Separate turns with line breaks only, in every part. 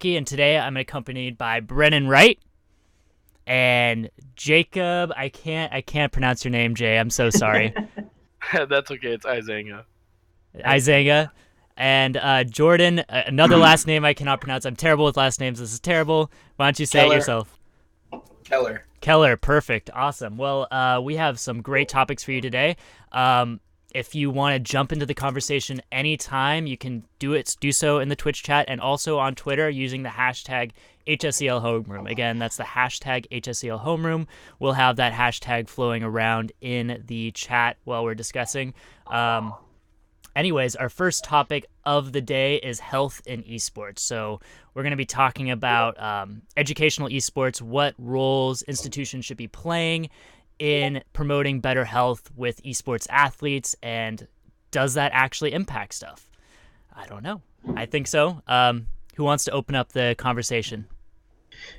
Rocky, and today I'm accompanied by Brennan Wright and Jacob. I can't pronounce your name, Jay. I'm so sorry.
That's okay. It's Izanga.
Izanga. And Jordan, another last name I cannot pronounce. I'm terrible with last names. This is terrible. Why don't you say it yourself?
Keller.
Keller, perfect. Awesome. Well, we have some great topics for you today. If you want to jump into the conversation anytime, you can do so in the Twitch chat and also on Twitter using the hashtag HSEL Homeroom. Again, that's the hashtag HSEL Homeroom. We'll have that hashtag flowing around in the chat while we're discussing. Anyways, our first topic of the day is health in esports. So we're going to be talking about educational esports, what roles institutions should be playing in promoting better health with esports athletes, and does that actually impact stuff? I don't know. I think so. Who wants to open up the conversation?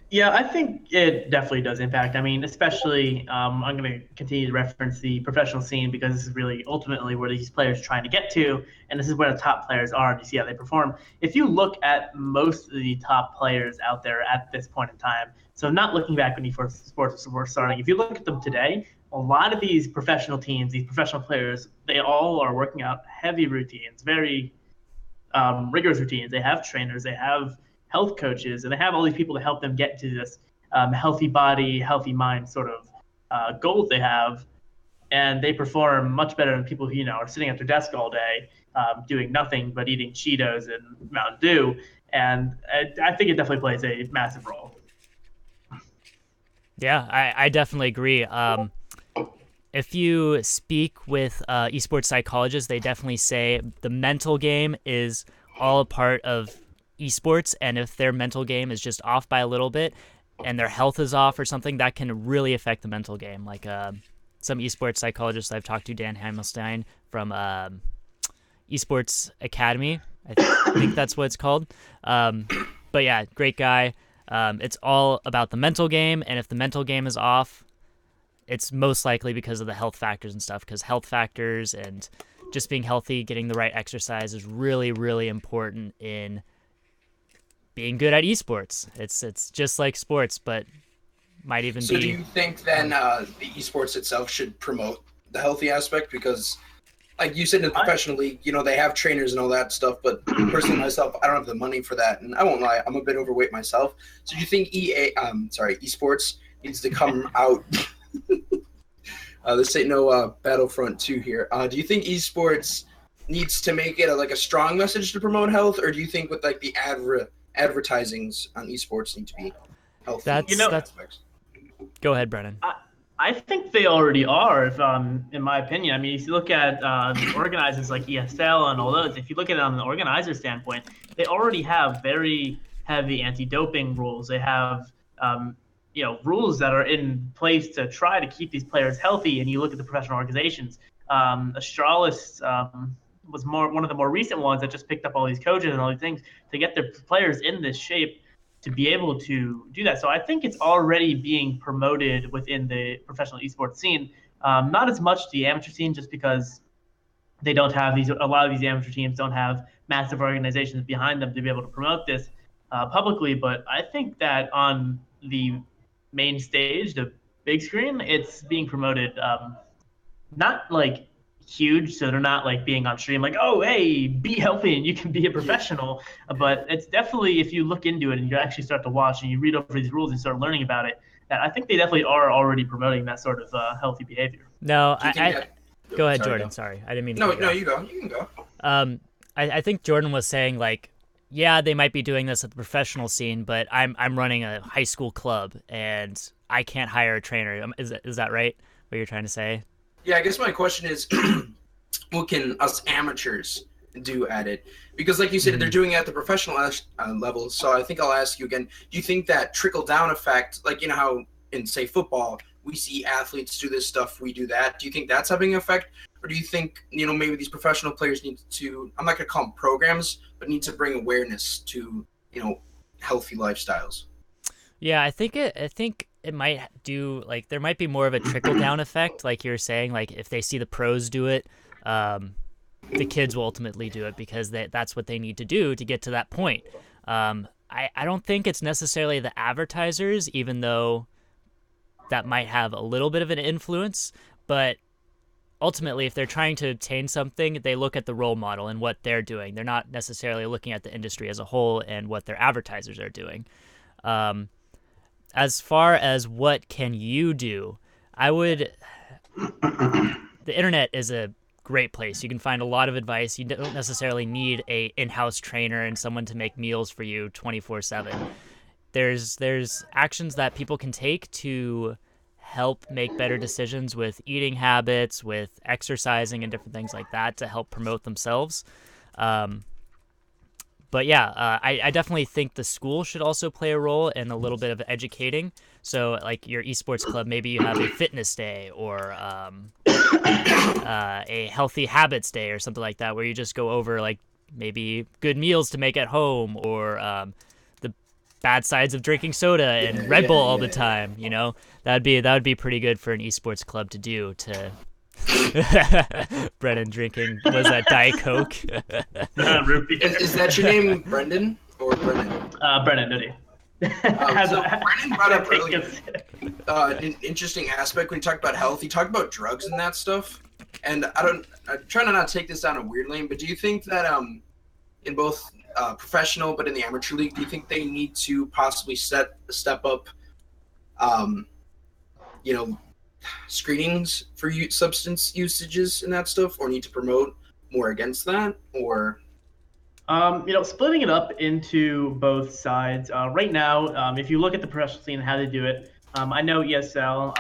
Yeah, I think it definitely does impact. I mean, especially I'm going to continue to reference the professional scene because this is really ultimately where these players are trying to get to, and this is where the top players are, and you see how they perform. If you look at most of the top players out there at this point in time, so not looking back when sports were starting, if you look at them today, a lot of these professional teams, these professional players, they all are working out heavy routines, very rigorous routines. They have trainers, they have health coaches, and they have all these people to help them get to this healthy body, healthy mind sort of goals they have, and they perform much better than people who are sitting at their desk all day doing nothing but eating Cheetos and Mountain Dew. And I think it definitely plays a massive role.
Yeah, I definitely agree. If you speak with esports psychologists, they definitely say the mental game is all a part of esports, and if their mental game is just off by a little bit and their health is off or something, that can really affect the mental game. Like some esports psychologists I've talked to, Dan Hamelstein from Esports Academy, I think that's what it's called. But yeah, great guy. It's all about the mental game, and if the mental game is off, it's most likely because of the health factors and stuff, because health factors and just being healthy, getting the right exercise is really, really important in being good at esports. It's just like sports, but might even be...
So do you think then the esports itself should promote the healthy aspect? Because like you said, in the professional league, they have trainers and all that stuff, but personally myself, I don't have the money for that. And I won't lie, I'm a bit overweight myself. So do you think esports needs to come out? This ain't no Battlefront 2 here. Do you think esports needs to make it a strong message to promote health, or do you think with like the advertisings on esports need to be healthy?
That's Go ahead, Brennan.
I think they already are, in my opinion. I mean, if you look at organizers like HSEL and all those, if you look at it on an organizer standpoint, they already have very heavy anti-doping rules. They have, rules that are in place to try to keep these players healthy. And you look at the professional organizations. Astralis was one of the more recent ones that just picked up all these coaches and all these things to get their players in this shape to be able to do that. So I think it's already being promoted within the professional esports scene. Not as much the amateur scene, just because they don't have a lot of these amateur teams don't have massive organizations behind them to be able to promote this publicly. But I think that on the main stage, the big screen, it's being promoted not like huge, so they're not like being on stream like, oh, hey, be healthy and you can be a professional. But it's definitely, if you look into it and you actually start to watch and you read over these rules and start learning about it, that I think they definitely are already promoting that sort of healthy behavior.
No, go ahead, Jordan. Sorry, I didn't mean to.
No, you go. You can go.
I think Jordan was saying like, yeah, they might be doing this at the professional scene, but I'm running a high school club and I can't hire a trainer. Is that right? What you're trying to say?
Yeah, I guess my question is, what can us amateurs do at it? Because like you said, they're doing it at the professional level. So I think I'll ask you again, do you think that trickle-down effect, like how in, say, football, we see athletes do this stuff, we do that. Do you think that's having an effect? Or do you think, maybe these professional players need to, I'm not going to call them programs, but need to bring awareness to, healthy lifestyles?
Yeah, I think it might do, like, there might be more of a trickle-down effect, like you're saying. Like, if they see the pros do it, the kids will ultimately do it because that's what they need to do to get to that point. I don't think it's necessarily the advertisers, even though that might have a little bit of an influence, but ultimately, if they're trying to obtain something, they look at the role model and what they're doing. They're not necessarily looking at the industry as a whole and what their advertisers are doing. As far as what can you do, I would. The internet is a great place. You can find a lot of advice. You don't necessarily need a in-house trainer and someone to make meals for you 24/7. There's actions that people can take to help make better decisions with eating habits, with exercising, and different things like that to help promote themselves. But yeah, I definitely think the school should also play a role in a little bit of educating. So, like your esports club, maybe you have a fitness day or a healthy habits day or something like that, where you just go over like maybe good meals to make at home or the bad sides of drinking soda and Red Bull all the time. You know, that would be pretty good for an esports club to do. To Brennan drinking, was that Diet Coke?
Root beer.
Is that your name, Brendan or Brennan?
Brennan, Nudie.
So Brennan brought up earlier an interesting aspect when he talked about health. He talked about drugs and that stuff. And I'm trying to not take this down a weird lane, but do you think that in both professional but in the amateur league, do you think they need to possibly step up, screenings for substance usages and that stuff, or need to promote more against that, or?
Splitting it up into both sides. Right now, if you look at the professional scene and how they do it, I know ESL,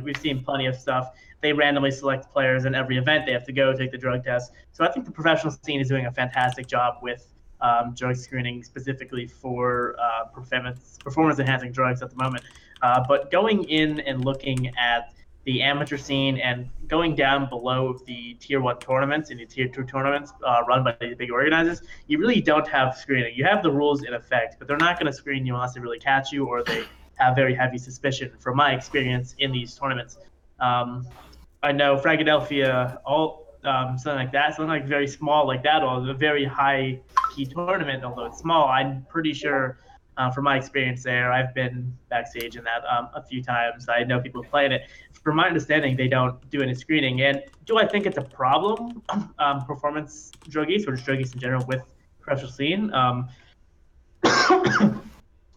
we've seen plenty of stuff. They randomly select players in every event. They have to go take the drug test. So I think the professional scene is doing a fantastic job with drug screening specifically for performance-enhancing drugs at the moment. But going in and looking at the amateur scene and going down below the tier 1 tournaments and the tier 2 tournaments run by the big organizers, you really don't have screening. You have the rules in effect, but they're not going to screen you unless they really catch you or they have very heavy suspicion from my experience in these tournaments. I know Philadelphia, something like that, something like very small like that, or a very high key tournament, although it's small, I'm pretty sure from my experience there, I've been backstage in that a few times. I know people have played it. From my understanding, they don't do any screening. And do I think it's a problem, performance druggies or just druggies in general with professional scene?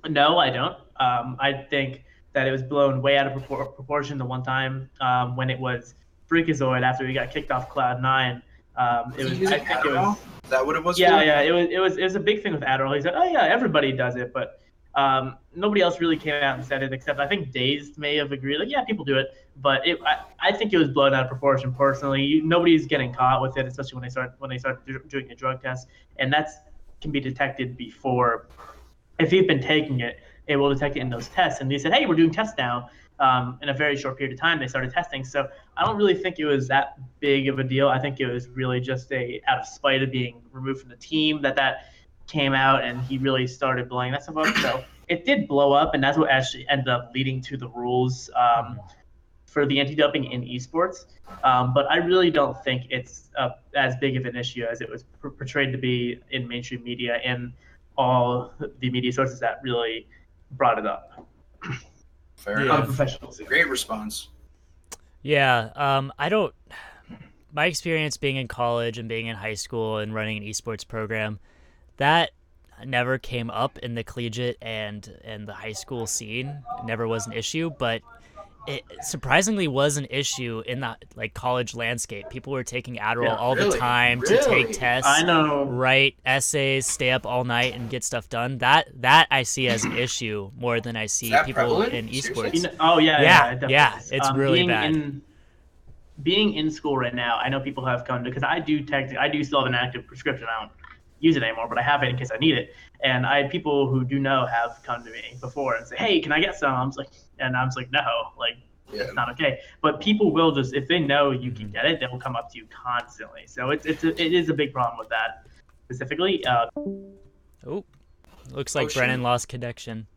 No, I don't. I think that it was blown way out of proportion the one time when it was Freakazoid after he got kicked off Cloud9.
Is that what it was?
Yeah. It was a big thing with Adderall. He said, "Oh yeah, everybody does it," but nobody else really came out and said it, except I think Dazed may have agreed. Like, yeah, people do it, but I think it was blown out of proportion. Personally, nobody's getting caught with it, especially when they start doing a drug test, and that can be detected before. If you've been taking it, it will detect it in those tests. And they said, "Hey, we're doing tests now." In a very short period of time, they started testing. So I don't really think it was that big of a deal. I think it was really just out of spite of being removed from the team that came out, and he really started blowing that stuff up. So it did blow up, and that's what actually ended up leading to the rules for the anti-doping in esports. But I really don't think it's as big of an issue as it was portrayed to be in mainstream media and all the media sources that really brought it up.
Fair enough.
Professionals.
Great response.
Yeah, I don't. My experience being in college and being in high school and running an esports program, that never came up in the collegiate and the high school scene. It never was an issue, but it surprisingly was an issue in the college landscape. People were taking Adderall all the time to take tests.
I know.
Write essays, stay up all night and get stuff done. That I see as an issue more than I see people
prevalent?
in esports.
Yeah,
it's really bad.
Being in school right now, I know people have come to, because I do still have an active prescription. I don't use it anymore, but I have it in case I need it. And I people who do know have come to me before and say, "Hey, can I get some?" I was like, "No, it's not okay." But people will just, if they know you can get it, they will come up to you constantly. So it is a big problem with that specifically.
Looks like Brennan lost connection.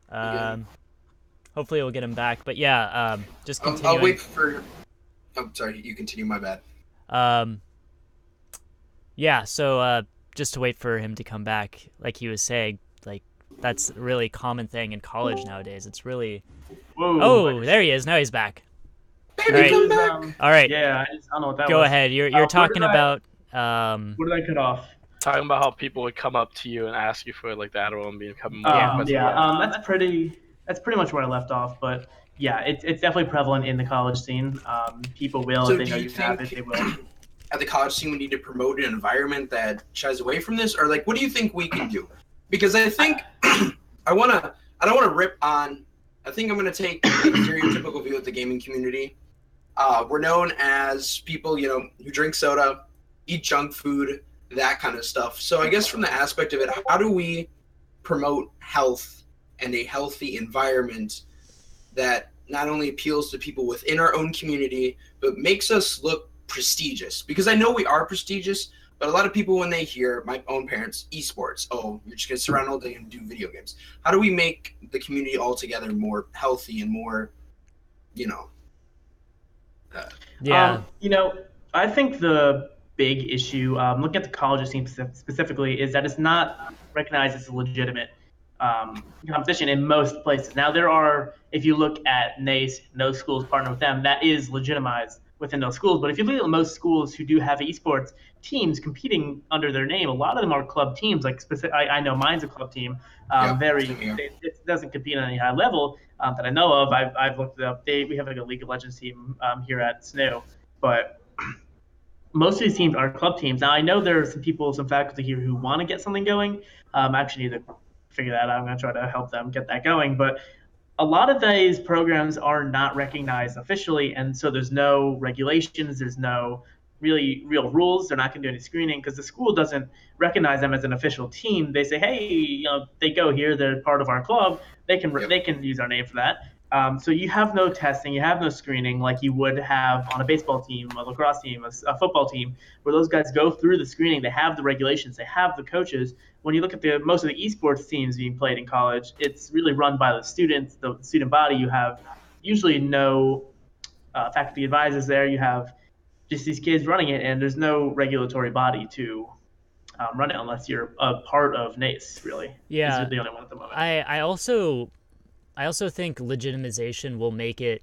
Hopefully we'll get him back. But yeah, just continuing.
I'll wait for. I'm sorry, you continue. My bad.
Yeah. So just to wait for him to come back, like he was saying, that's a really common thing in college nowadays. It's really
Whoa.
oh, there he is. Now he's back.
Baby,
All right.
come back.
All right,
Yeah, I don't know what that
go
was.
ahead. You're talking
where did
about
Where did I cut off?
Talking about how people would come up to you and ask you for like the Adderall and becoming more
Yeah.
requested.
That's pretty much where I left off. But yeah, it's definitely prevalent in the college scene. People will,
So
if they
do
know
you
you have
think
it, they will.
at the college scene we need to promote an environment that shies away from this, or like what do you think we can do? Because I think I don't want to rip on. I think I'm going to take a stereotypical view of the gaming community. We're known as people, who drink soda, eat junk food, that kind of stuff. So I guess from the aspect of it, how do we promote health and a healthy environment that not only appeals to people within our own community, but makes us look prestigious? Because I know we are prestigious, but a lot of people, when they hear, my own parents, esports, oh, you're just going to sit around all day and do video games. How do we make the community altogether more healthy and more,
yeah.
I think the big issue, looking at the college scene specifically, is that it's not recognized as a legitimate competition in most places. Now, there are, if you look at NACE, no schools partner with them, that is legitimized within those schools. But if you look at most schools who do have esports teams competing under their name, a lot of them are club teams. Like I know mine's a club team. It doesn't compete on any high level that I know of. I've looked it up. We have like a League of Legends team here at SNU, but most of these teams are club teams. Now, I know there are some faculty here who want to get something going. I actually need to figure that out. I'm going to try to help them get that going. But a lot of these programs are not recognized officially, and so there's no regulations. There's no real rules. They're not going to do any screening because the school doesn't recognize them as an official team. They say, hey, they go here. They're part of our club. They can use our name for that. So you have no testing, you have no screening like you would have on a baseball team, a lacrosse team, a football team, where those guys go through the screening. They have the regulations, they have the coaches. When you look at most of the esports teams being played in college, it's really run by the students, the student body. You have usually no faculty advisors there. You have just these kids running it, and there's no regulatory body to run it unless you're a part of NACE. Really,
Yeah.
is the only one at the moment.
I also think legitimization will make it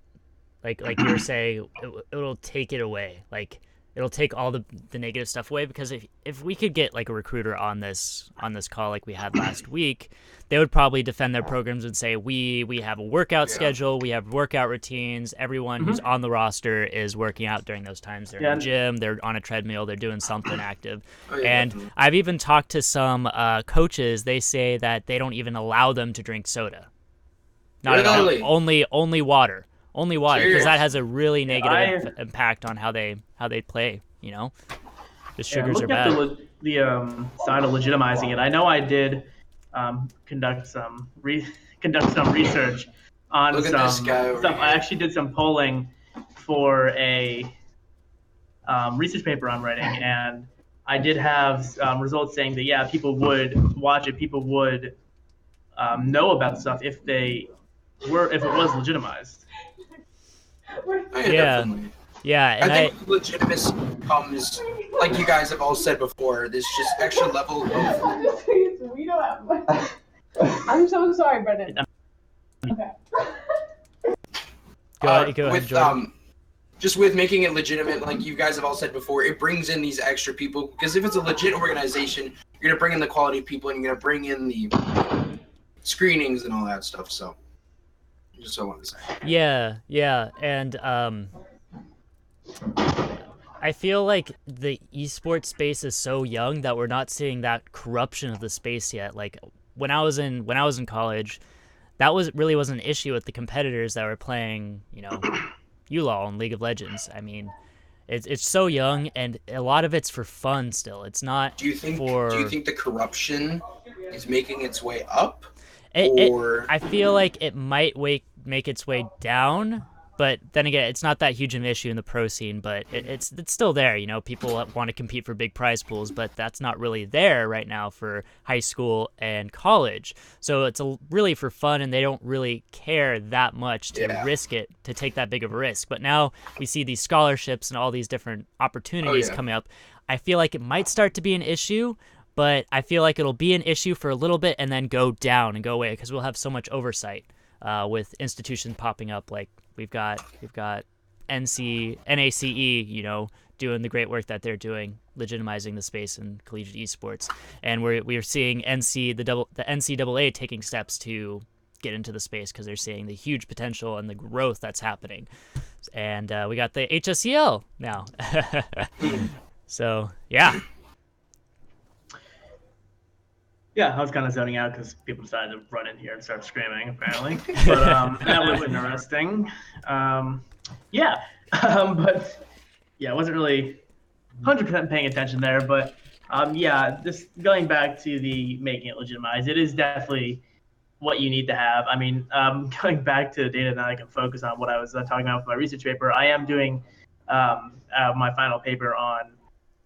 like you were saying, it'll take it away. Like it'll take all the negative stuff away, because if we could get like a recruiter on this call like we had last week, they would probably defend their programs and say we have a workout schedule, we have workout routines, everyone who's on the roster is working out during those times. They're in the gym, they're on a treadmill, they're doing something active. And I've even talked to some coaches. They say that they don't even allow them to drink soda. Not at all. Only water. Only water, because that has a really negative impact on how they play. The sugars are bad.
The side of legitimizing it. I know I did conduct some research on some stuff. I actually did some polling for a research paper I'm writing, and I did have results saying that people would watch it. People would know about stuff if it was legitimized.
Yeah, and
I think legitimacy comes, like you guys have all said before, this just extra level of...
I'm so sorry, Brendan. Okay.
Go ahead, Jordan.
Just with making it legitimate, like you guys have all said before, it brings in these extra people, because if it's a legit organization, you're going to bring in the quality of people, and you're going to bring in the screenings and all that stuff, so... Just so I want to say.
Yeah, and I feel like the esports space is so young that we're not seeing that corruption of the space yet. Like when I was in college, that really wasn't an issue with the competitors that were playing, ULOL and League of Legends. I mean, it's so young, and a lot of it's for fun still. It's not. Do you think
the corruption is making its way up?
I feel like it might make its way down, but then again, it's not that huge an issue in the pro scene, but it's still there. People want to compete for big prize pools, but that's not really there right now for high school and college. So it's really for fun, and they don't really care that much to risk it, to take that big of a risk. But now we see these scholarships and all these different opportunities coming up. I feel like it might start to be an issue, but I feel like it'll be an issue for a little bit and then go down and go away because we'll have so much oversight with institutions popping up. Like we've got NACE, doing the great work that they're doing, legitimizing the space in collegiate esports, and we're seeing the NCAA taking steps to get into the space because they're seeing the huge potential and the growth that's happening. And we got the HSEL now. So, yeah.
Yeah, I was kind of zoning out because people decided to run in here and start screaming, apparently. But that was interesting. But yeah, I wasn't really 100% paying attention there. But this going back to the making it legitimized, it is definitely what you need to have. I mean, going back to the data that I can focus on what I was talking about with my research paper, I am doing my final paper on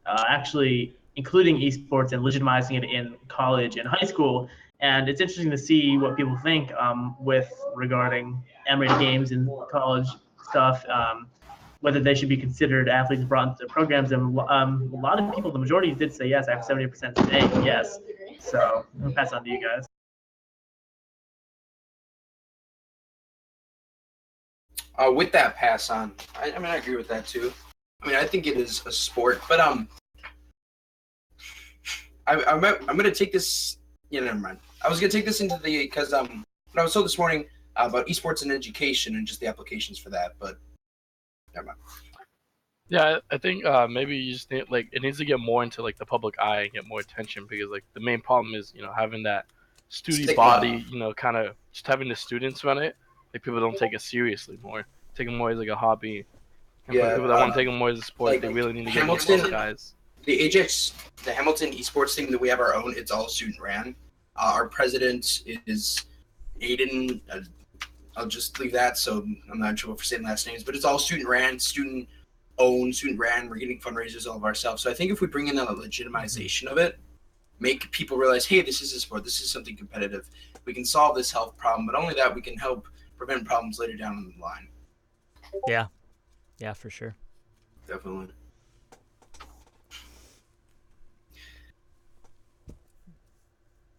actually including esports and legitimizing it in college and high school. And it's interesting to see what people think with regarding M-rated games and college stuff, whether they should be considered athletes brought into programs. And a lot of people, the majority did say yes. I have 70% saying yes. So I'll pass on to you guys.
With that pass on, I mean, I agree with that too. I mean, I think it is a sport, but I'm gonna take this. Yeah, never mind. I was gonna take this into the because when I was told this morning about esports and education and just the applications for that, but never mind.
Yeah, I think maybe you just need, it needs to get more into the public eye and get more attention, because the main problem is having that student body, kind of just having the students run it. People don't take it seriously more. Take it more as a hobby. And for people that want to take it more as a sport, they really need to get more guys.
The Hamilton esports team that we have our own. It's all student ran. Our president is Aiden. I'll just leave that. So I'm not sure for saying last names, but it's all student ran, student owned, student ran. We're getting fundraisers all of ourselves. So I think if we bring in a legitimization of it, make people realize, hey, this is a sport. This is something competitive. We can solve this health problem, but only that we can help prevent problems later down the line.
Yeah, for sure.
Definitely.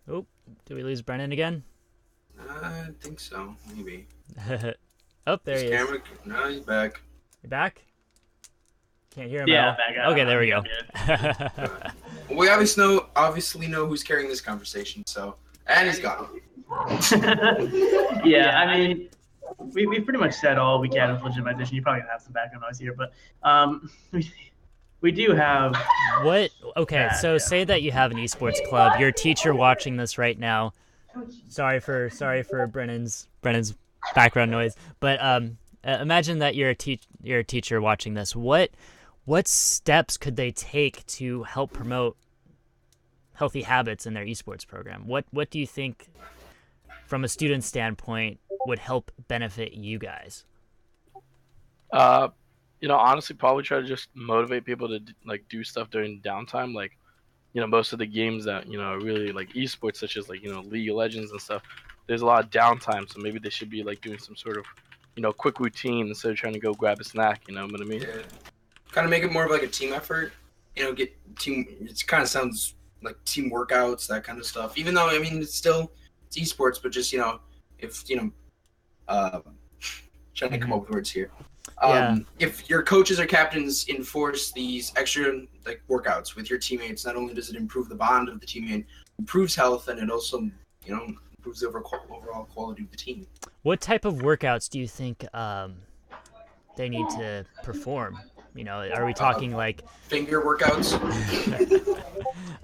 Oh, did we lose Brennan again?
I think so, maybe.
Oh, there he is.
No, he's back.
You back? Can't hear him.
Yeah,
back. Okay, there we go.
We obviously know who's carrying this conversation, so, and he's gone.
Yeah, I mean, we've pretty much said all we can with legitimization. You probably have some background noise here, but we do have.
What? Okay, so say that you have an esports club. Your teacher watching this right now. Sorry for Brennan's background noise, but imagine that you're a teacher watching this. What steps could they take to help promote healthy habits in their esports program? What do you think, from a student standpoint, would help benefit you guys?
Honestly, probably try to just motivate people to do stuff during downtime. Most of the games that are really esports, such as League of Legends and stuff, there's a lot of downtime. So maybe they should be doing some sort of quick routine instead of trying to go grab a snack. You know what I mean?
Yeah. Kind of make it more of a team effort. Get team. It kind of sounds like team workouts, that kind of stuff. Even though it's esports, but just if trying to come up with words here. If your coaches or captains enforce these extra workouts with your teammates, not only does it improve the bond of the teammate, improves health, and it also improves the overall quality of the team.
What type of workouts do you think they need to perform? Are we talking
finger workouts?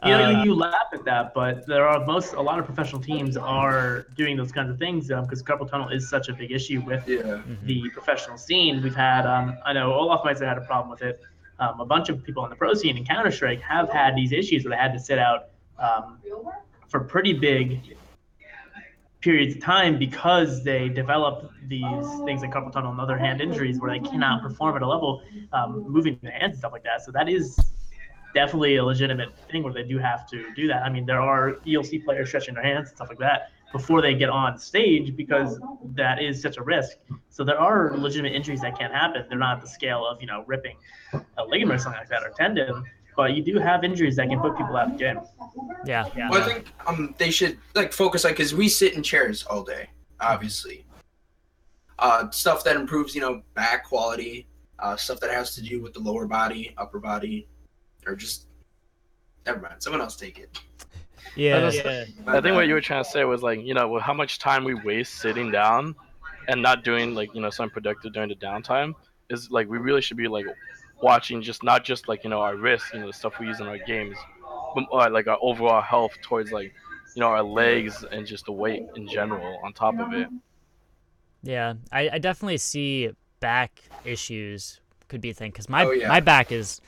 You laugh at that, but a lot of professional teams are doing those kinds of things because carpal tunnel is such a big issue with the professional scene. We've had, I know Olaf might have had a problem with it. A bunch of people on the pro scene in Counter-Strike have had these issues where they had to sit out for pretty big periods of time because they develop these things like carpal tunnel and other hand injuries where they cannot perform at a level moving their hands and stuff like that. So that is definitely a legitimate thing where they do have to do that. I mean, there are ELC players stretching their hands and stuff like that before they get on stage because that is such a risk. So there are legitimate injuries that can happen. They're not at the scale of ripping a ligament or something like that or tendon, but you do have injuries that can put people out of the game.
Yeah.
Well, I think they should like focus on, because we sit in chairs all day, obviously. Stuff that improves, back quality, stuff that has to do with the lower body, upper body, or just never mind. Someone else take it.
Yeah.
I think what you were trying to say was like, with how much time we waste sitting down and not doing like, something productive during the downtime is like we really should be like watching not just like, our wrists, the stuff we use in our games, but like our overall health towards like, our legs and just the weight in general on top of it.
Yeah, I definitely see back issues could be a thing, because my back is,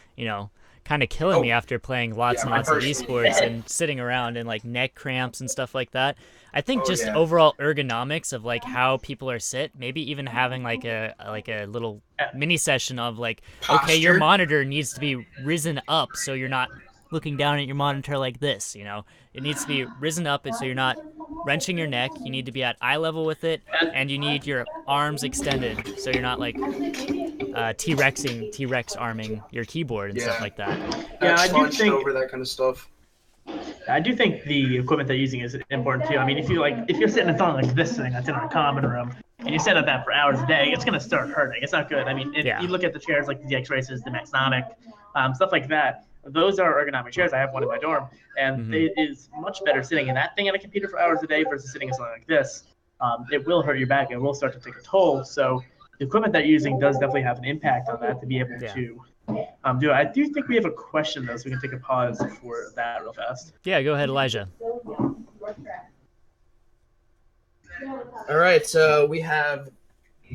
kind of killing me after playing lots and lots of esports and sitting around, and like neck cramps and stuff like that. I think overall ergonomics of like how people are sit, maybe even having like a little mini session of like,
posture.
Okay, your monitor needs to be risen up so you're not looking down at your monitor like this, It needs to be risen up so you're not wrenching your neck. You need to be at eye level with it, and you need your arms extended so you're not like T-Rex arming your keyboard and stuff like that.
Yeah, I do think
over that kind of stuff.
I do think the equipment they're using is important too. I mean, if you're sitting in something like this thing that's in our common room, and you sit at that for hours a day, it's gonna start hurting. It's not good. I mean, you look at the chairs like the DX Racers, the Maxonic, stuff like that. Those are ergonomic chairs. I have one in my dorm, and it is much better sitting in that thing on a computer for hours a day versus sitting in something like this. It will hurt your back. It will start to take a toll. So the equipment they're using does definitely have an impact on that to be able to do it. I do think we have a question, though, so we can take a pause for that real fast.
Yeah, go ahead, Elijah.
All right, so we have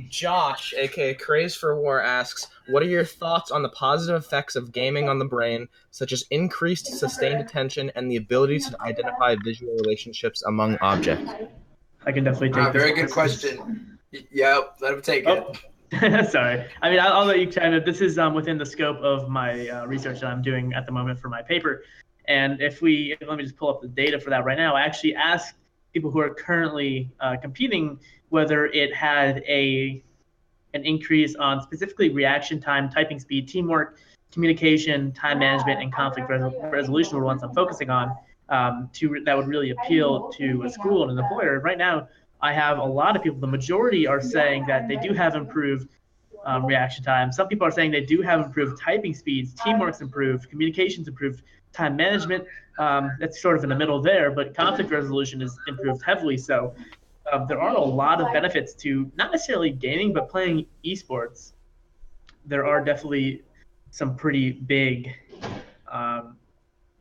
Josh, aka Craze for War, asks, what are your thoughts on the positive effects of gaming on the brain, such as increased sustained attention and the ability to identify visual relationships among objects?
I can definitely take this.
Very good question. Yep, let him take it.
Sorry. I mean, I'll let you kind of. This is within the scope of my research that I'm doing at the moment for my paper. And let me just pull up the data for that right now. I actually asked people who are currently competing whether it had an increase on specifically reaction time, typing speed, teamwork, communication, time management, and conflict resolution were the ones I'm focusing on that would really appeal to a school and an employer. Right now, I have a lot of people, the majority are saying that they do have improved reaction time. Some people are saying they do have improved typing speeds, teamwork's improved, communication's improved, time management, that's sort of in the middle there, but conflict resolution is improved heavily. So there are a lot of benefits to not necessarily gaming, but playing esports. There are definitely some pretty big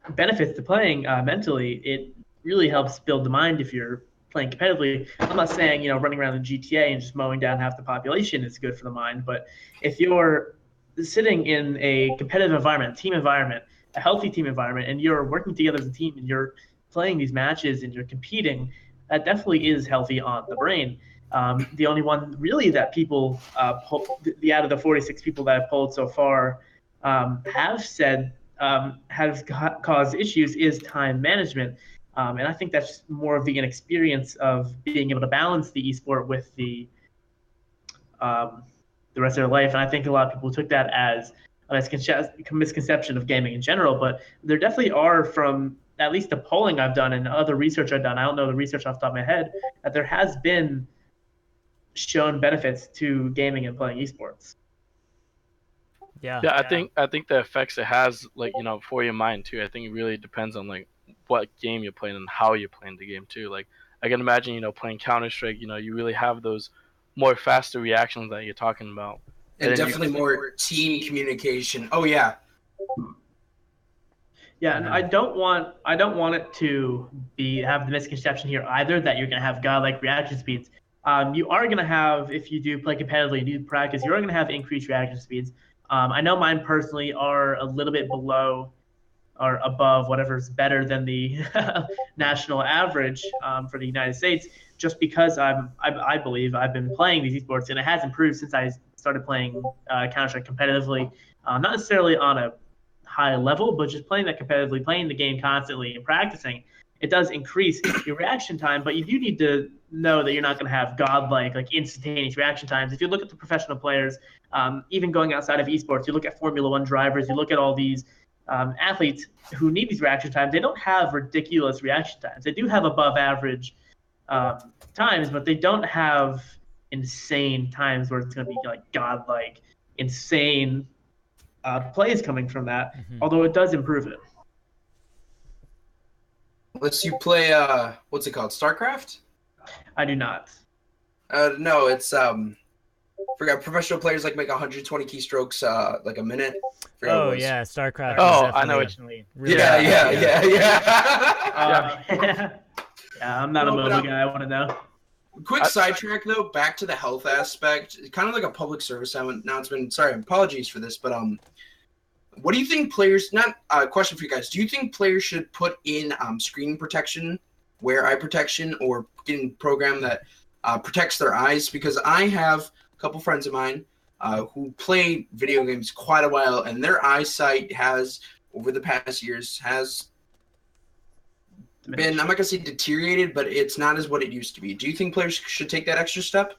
benefits to playing mentally. It really helps build the mind if you're playing competitively. I'm not saying, running around in GTA and just mowing down half the population is good for the mind, but if you're sitting in a competitive environment, team environment, a healthy team environment, and you're working together as a team and you're playing these matches and you're competing, that definitely is healthy on the brain. The only one really that people, out of the 46 people that I've polled so far, have said has caused issues is time management. And I think that's more of the inexperience of being able to balance the esport with the rest of their life. And I think a lot of people took that as a misconception of gaming in general. But there definitely are, from at least the polling I've done and other research I've done, I don't know the research off the top of my head, that there has been shown benefits to gaming and playing esports.
Yeah, I think the effects it has, like, for your mind too. I think it really depends on like what game you're playing and how you're playing the game too. Like I can imagine, playing Counter-Strike, you really have those more faster reactions that you're talking about.
And definitely more team communication. Oh yeah.
Yeah, and I don't want it to have the misconception here either that you're gonna have godlike reaction speeds. You are gonna have, if you do play competitively and do practice, you are gonna have increased reaction speeds. I know mine personally are a little bit below or above whatever's better than the national average for the United States, just because I believe I've been playing these esports and it has improved since I started playing Counter-Strike competitively, not necessarily on a high level, but just playing that competitively, playing the game constantly and practicing. It does increase your reaction time, but you do need to know that you're not going to have godlike, like instantaneous reaction times. If you look at the professional players, even going outside of esports, you look at Formula One drivers, you look at all these athletes who need these reaction times, they don't have ridiculous reaction times. They do have above average times, but they don't have insane times where it's going to be like godlike, insane plays coming from that. Although it does improve it.
Let's you play what's it called? StarCraft?
I do not.
No, it's forgot professional players like make 120 keystrokes like a minute. Forgot what it was.
yeah, StarCraft.
Oh,
is
I know
definitely
it.
really
Yeah, I'm not a mobile guy. I want to know.
Quick sidetrack though, back to the health aspect, kind of like a public service announcement. Sorry, apologies for this, but what do you think players? Not a question for you guys. Do you think players should put in screen protection, wear eye protection, or get a program that protects their eyes? Because I have a couple friends of mine who play video games quite a while, and their eyesight has, over the past years, has been, I'm not gonna say deteriorated, but it's not as what it used to be. Do you think players should take that extra step?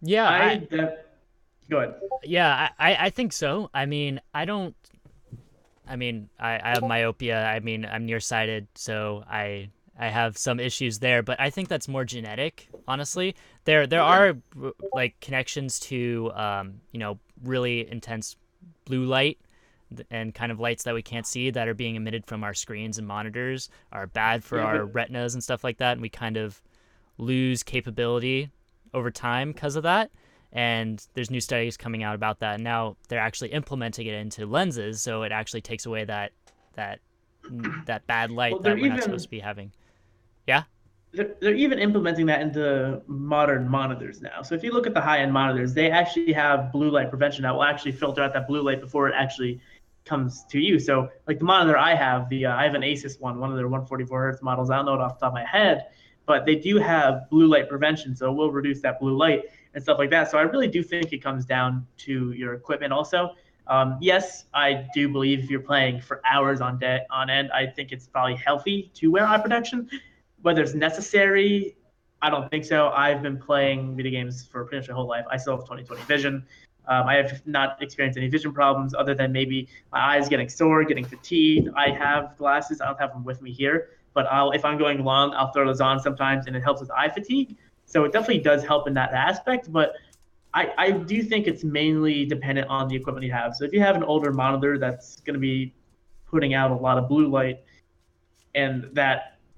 Yeah,
go ahead.
Yeah, I think so. I mean, I have myopia. I mean, I'm nearsighted, so I have some issues there, but I think that's more genetic, honestly. There are like connections to really intense blue light and kind of lights that we can't see that are being emitted from our screens and monitors are bad for our retinas and stuff like that, and we kind of lose capability over time because of that. And there's new studies coming out about that, and now they're actually implementing it into lenses, so it actually takes away that bad light that we're not supposed to be having. Yeah?
They're even implementing that into modern monitors now. So if you look at the high-end monitors, they actually have blue light prevention that will actually filter out that blue light before it actually comes to you. So like the monitor I have, I have an Asus one of their 144 hertz models. I don't know it off the top of my head, but they do have blue light prevention, so it will reduce that blue light and stuff like that. So I really do think it comes down to your equipment also. Yes, I do believe if you're playing for hours on end, I think it's probably healthy to wear eye protection. Whether it's necessary, I don't think so. I've been playing video games for pretty much my whole life. I still have 20/20 vision. I have not experienced any vision problems other than maybe my eyes getting sore, getting fatigued. I have glasses. I don't have them with me here, but if I'm going long, I'll throw those on sometimes, and it helps with eye fatigue. So it definitely does help in that aspect, but I do think it's mainly dependent on the equipment you have. So if you have an older monitor that's going to be putting out a lot of blue light and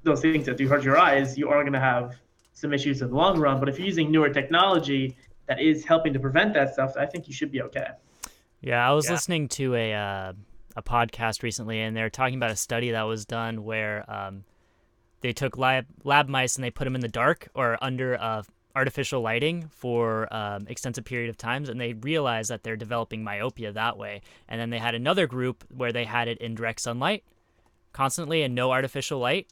those things that do hurt your eyes, you are going to have some issues in the long run. But if you're using newer technology that is helping to prevent that stuff, I think you should be okay.
Yeah, I was listening to a podcast recently, and they were talking about a study that was done where they took lab mice and they put them in the dark or under artificial lighting for extensive period of times, and they realized that they're developing myopia that way. And then they had another group where they had it in direct sunlight constantly and no artificial light.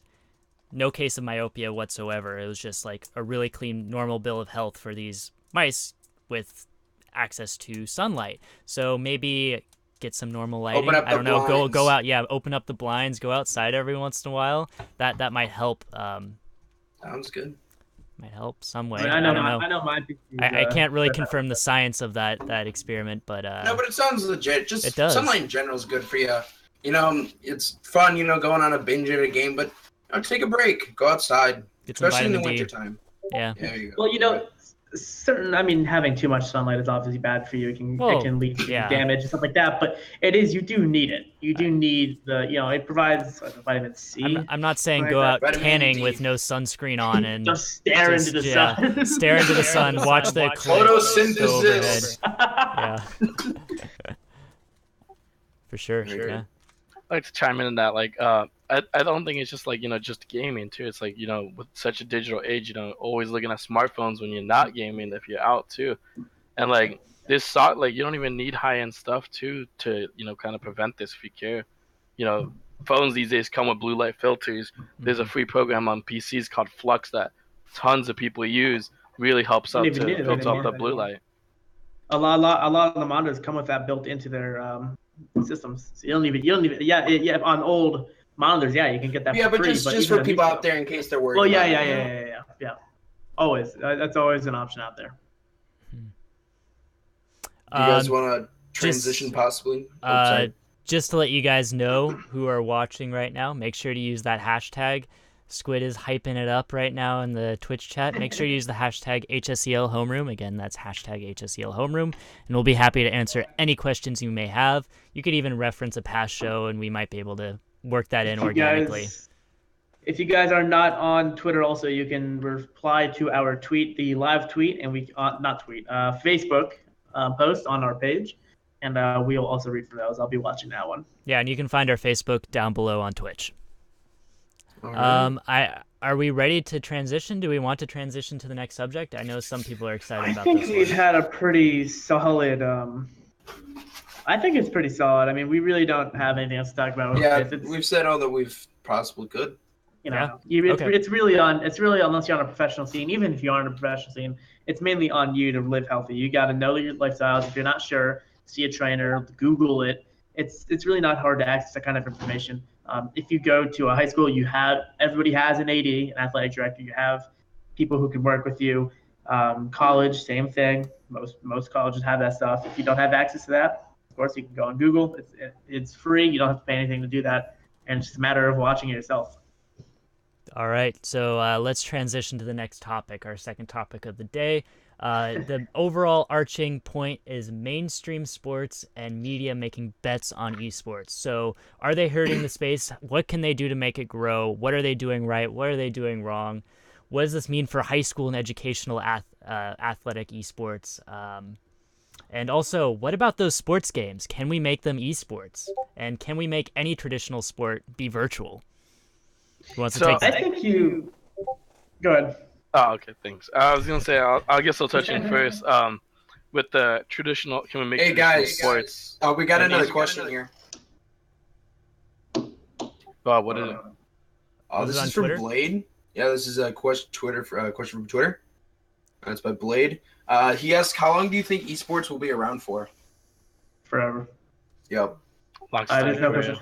No case of myopia whatsoever. It was just like a really clean, normal bill of health for these mice with access to sunlight. So maybe get some normal lighting. I don't know. Go out. Yeah, open up the blinds. Go outside every once in a while. That might help.
Sounds good.
Might help some way.
I don't know.
I know my. I can't really confirm the science of that experiment, but
no, but it sounds legit. Just
it does.
Sunlight in general is good for you. You know, it's fun. You know, going on a binge at a game, but take a break. Go outside, especially in the wintertime.
Yeah.
There you go.
Well, you know, having too much sunlight is obviously bad for you. It can lead to damage and stuff like that. But you do need it. You do need it provides vitamin C.
I'm not saying go out tanning with no sunscreen on and
just stare into the sun.
Stare into the sun. Watch the
photosynthesis.
Yeah. For sure. Yeah.
I'd like to chime in on that. Like, I don't think it's just like, just gaming too. It's like, with such a digital age, always looking at smartphones when you're not gaming, if you're out too. And like you don't even need high-end stuff to kind of prevent this if you care. Phones these days come with blue light filters. There's a free program on PCs called Flux that tons of people use. Really helps out to filter out the blue light.
A lot of the monitors come with that built into their systems. So you don't even on old monitors, you can get that.
Yeah,
for free,
but just for people out there in case they're worried.
Well, yeah. Always, that's always an option out there.
Do you guys want to transition possibly?
just to let you guys know who are watching right now, make sure to use that hashtag. Squid is hyping it up right now in the Twitch chat. Make sure you use the hashtag HSEL Homeroom. Again, that's hashtag HSEL Homeroom. And we'll be happy to answer any questions you may have. You could even reference a past show, and we might be able to work that in organically.
If you guys are not on Twitter, also you can reply to our tweet, the live tweet, and Facebook post on our page, and we'll also read from those. I'll be watching that one.
Yeah, and you can find our Facebook down below on Twitch.
Right.
Are we ready to transition? Do we want to transition to the next subject? I know some people are excited about this.
I think we've had a pretty solid. I think it's pretty solid. I mean, we really don't have anything else to talk about.
Yeah, we've said all that we've possibly could.
You know, it's really on unless you're on a professional scene. Even if you aren't on a professional scene, it's mainly on you to live healthy. You got to know your lifestyles. If you're not sure, see a trainer, Google it. It's really not hard to access that kind of information. If you go to a high school, everybody has an AD, an athletic director. You have people who can work with you. College, same thing. Most colleges have that stuff. If you don't have access to that, of course, you can go on Google. It's free. You don't have to pay anything to do that, and it's just a matter of watching it yourself.
All right, so let's transition to the next topic, our second topic of the day. The overall arching point is mainstream sports and media making bets on esports. So are they hurting the space? What can they do to make it grow? What are they doing right? What are they doing wrong? What does this mean for high school and educational athletic esports? And also, what about those sports games? Can we make them esports? And can we make any traditional sport be virtual? Who wants to take that?
I think you go ahead.
Oh, okay, thanks. I was gonna say, I guess I'll touch in first. With the traditional, can we make traditional sports?
Oh, we got another question here.
What is it?
Oh, this is from Blade. Yeah, this is a question from Twitter. It's by Blade. He asks, how long do you think esports will be around for?
Forever.
Yep.
There's no question.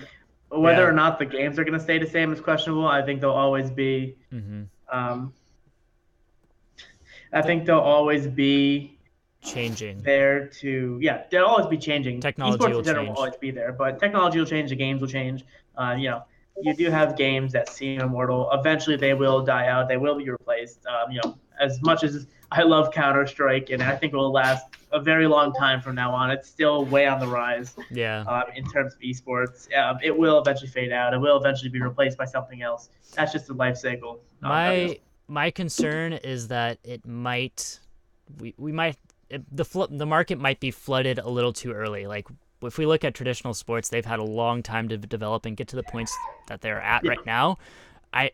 Whether or not the games are going to stay the same is questionable. I think they'll always be. I think they'll always be
changing.
They'll always be changing.
Technology
Esports
will
in general
change.
will always be there, but technology will change. The games will change. You do have games that seem immortal. Eventually, they will die out. They will be replaced. As much as I love Counter-Strike, and I think it will last a very long time from now on, it's still way on the rise.
Yeah.
In terms of esports, it will eventually fade out. It will eventually be replaced by something else. That's just the life cycle.
My concern is that the market might be flooded a little too early. Like, if we look at traditional sports, they've had a long time to develop and get to the points that they're at right now.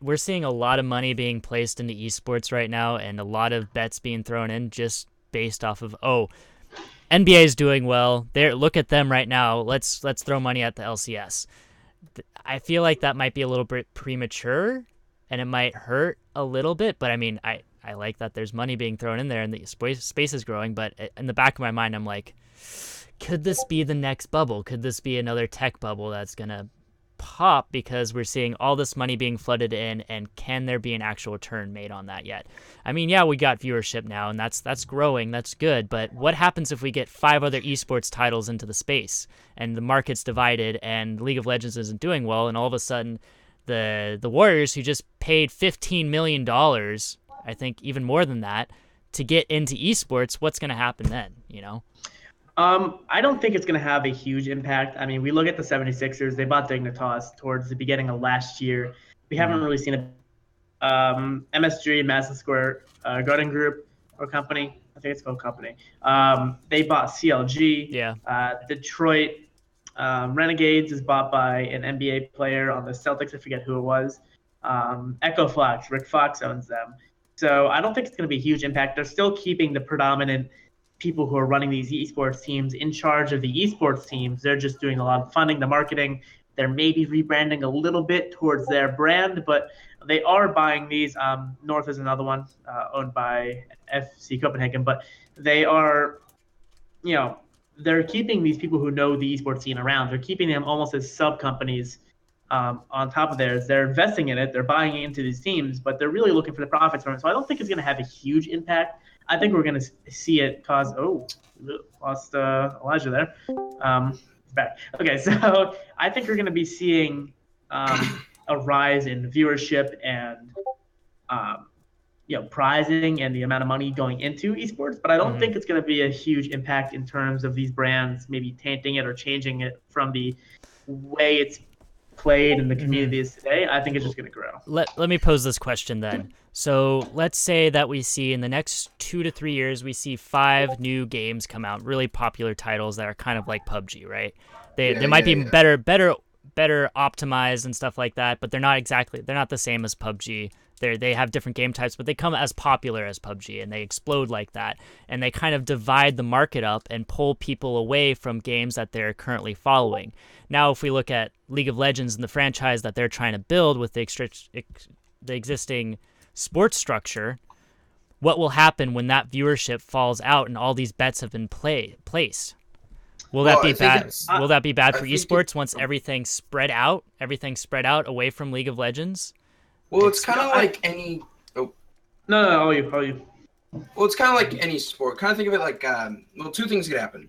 We're seeing a lot of money being placed into esports right now, and a lot of bets being thrown in just based off of NBA is doing well. Look at them right now. Let's throw money at the LCS. I feel like that might be a little bit premature, and it might hurt a little bit. But I mean, I like that there's money being thrown in there, and the space is growing. But in the back of my mind, I'm like, could this be the next bubble? Could this be another tech bubble that's gonna pop because we're seeing all this money being flooded in, and can there be an actual return made on that yet? I mean, yeah, we got viewership now, and that's growing, that's good, but what happens if we get 5 other esports titles into the space and the market's divided and League of Legends isn't doing well, and all of a sudden the Warriors, who just paid $15 million, I think even more than that, to get into esports, what's going to happen then,
I don't think it's going to have a huge impact. I mean, we look at the 76ers. They bought Dignitas towards the beginning of last year. We haven't really seen it. MSG, Madison Square Garden Group or company. I think it's called company. They bought CLG.
Yeah.
Detroit Renegades is bought by an NBA player on the Celtics. I forget who it was. Echo Fox. Rick Fox owns them. So I don't think it's going to be a huge impact. They're still keeping the predominant people who are running these esports teams in charge of the esports teams. They're just doing a lot of funding, the marketing. They're maybe rebranding a little bit towards their brand, but they are buying these. North is another one owned by FC Copenhagen, but they are, they're keeping these people who know the esports scene around. They're keeping them almost as sub companies on top of theirs. They're investing in it. They're buying into these teams, but they're really looking for the profits from it. So I don't think it's going to have a huge impact. I think we're going to see it cause. Oh, lost Elijah there. Back. Okay, so I think we're going to be seeing a rise in viewership and prizing and the amount of money going into esports, but I don't think it's going to be a huge impact in terms of these brands maybe tainting it or changing it from the way it's played in the communities today. I think it's just going to grow.
Let me pose this question then. So let's say that we see in the next 2 to 3 years, we see 5 new games come out, really popular titles that are kind of like PUBG, right? They might be better optimized and stuff like that, but they're not the same as PUBG. They have different game types, but they come as popular as PUBG, and they explode like that. And they kind of divide the market up and pull people away from games that they're currently following. Now, if we look at League of Legends and the franchise that they're trying to build with the existing sports structure, what will happen when that viewership falls out and all these bets have been placed? Will that be bad? Will that be bad for esports once everything's spread out away from League of Legends?
Well, it's kind of like any. Oh.
No, all you.
Well, it's kind of like any sport. Kind of think of it like, two things could happen.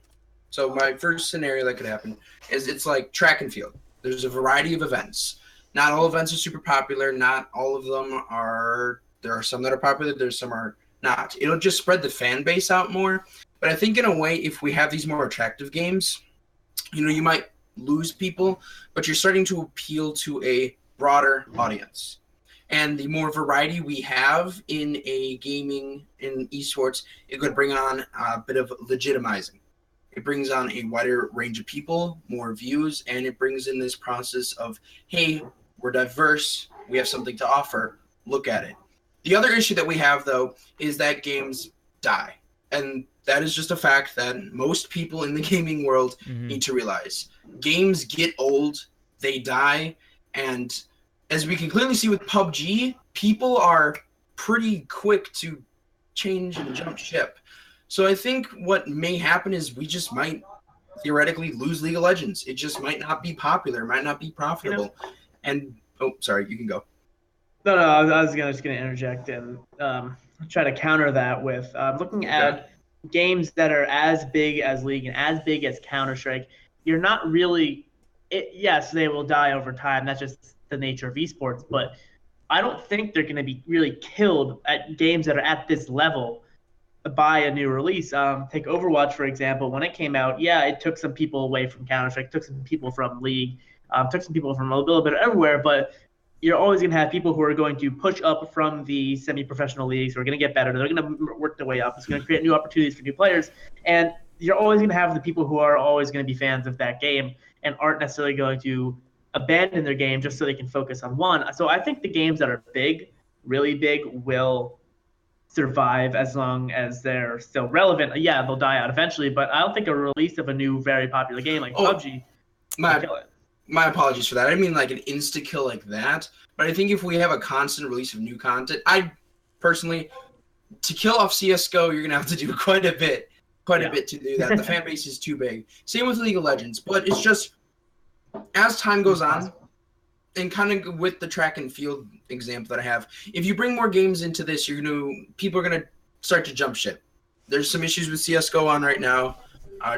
So my first scenario that could happen is it's like track and field. There's a variety of events. Not all events are super popular. Not all of them are. There are some that are popular. There's some are not. It'll just spread the fan base out more. But I think in a way, if we have these more attractive games, you might lose people, but you're starting to appeal to a broader audience. And the more variety we have in a gaming, in esports, it could bring on a bit of legitimizing. It brings on a wider range of people, more views, and it brings in this process of, hey, we're diverse, we have something to offer, look at it. The other issue that we have, though, is that games die. And that is just a fact that most people in the gaming world need to realize. Games get old, they die, and as we can clearly see with PUBG, people are pretty quick to change and jump ship. So I think what may happen is we just might theoretically lose League of Legends. It just might not be popular, might not be profitable. And sorry, you can go.
No, I was just going to interject and try to counter that with looking at games that are as big as League and as big as Counter-Strike. You're not really yes, they will die over time. That's just the nature of esports, but I don't think they're going to be really killed at games that are at this level by a new release. Take Overwatch, for example. When it came out, it took some people away from Counter-Strike, took some people from League, took some people from a little bit everywhere, but you're always going to have people who are going to push up from the semi-professional leagues, who are going to get better. They're going to work their way up. It's going to create new opportunities for new players, and you're always going to have the people who are always going to be fans of that game and aren't necessarily going to abandon their game just so they can focus on one. So I think the games that are big, really big, will survive as long as they're still relevant. Yeah, they'll die out eventually, but I don't think a release of a new, very popular game like PUBG will kill it.
My apologies for that. I didn't mean like an insta-kill like that, but I think if we have a constant release of new content, I personally, to kill off CSGO, you're going to have to do quite a bit to do that. The fan base is too big. Same with League of Legends, but it's just, as time goes on, and kind of with the track and field example that I have, if you bring more games into this, people are going to start to jump ship. There's some issues with CSGO on right now,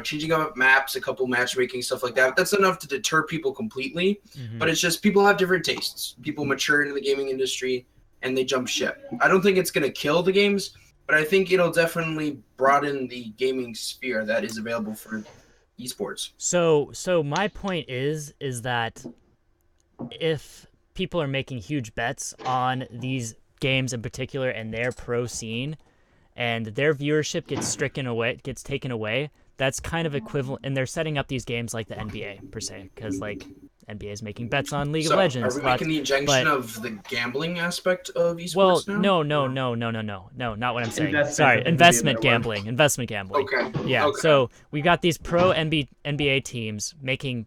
changing up maps, a couple matchmaking, stuff like that. That's enough to deter people completely, but it's just people have different tastes. People mature into the gaming industry, and they jump ship. I don't think it's going to kill the games, but I think it'll definitely broaden the gaming sphere that is available for esports.
So my point is that if people are making huge bets on these games in particular and their pro scene, and their viewership gets taken away, that's kind of equivalent. And they're setting up these games like the NBA per se, because like NBA is making bets on League of Legends.
Are we making the injection of the gambling aspect of esports now?
No, not what I'm saying. Sorry, investment gambling.
Okay.
Yeah.
Okay.
So we got these pro NBA teams making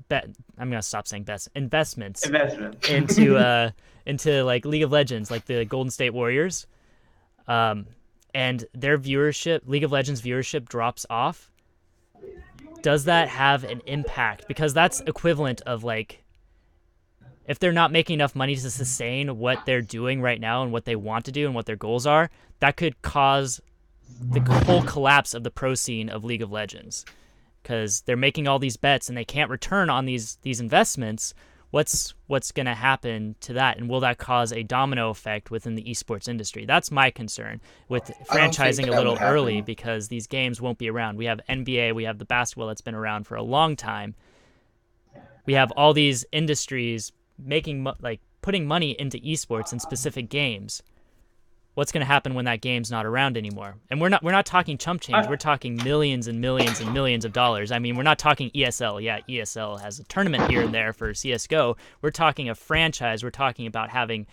I'm gonna stop saying bets. Investments into like League of Legends, like the Golden State Warriors, and their viewership, League of Legends viewership, drops off. Does that have an impact? Because that's equivalent of like, if they're not making enough money to sustain what they're doing right now and what they want to do and what their goals are, that could cause the whole collapse of the pro scene of League of Legends. because they're making all these bets and they can't return on these investments. What's going to happen to that, and will that cause a domino effect within the esports industry? That's my concern with franchising a little early, because these games won't be around. We have NBA, we have the basketball that's been around for a long time. We have all these industries putting money into esports in specific games. What's going to happen when that game's not around anymore? And we're not talking chump change. We're talking millions and millions and millions of dollars. I mean, we're not talking ESL. Yeah, ESL has a tournament here and there for CSGO. We're talking a franchise. We're talking about having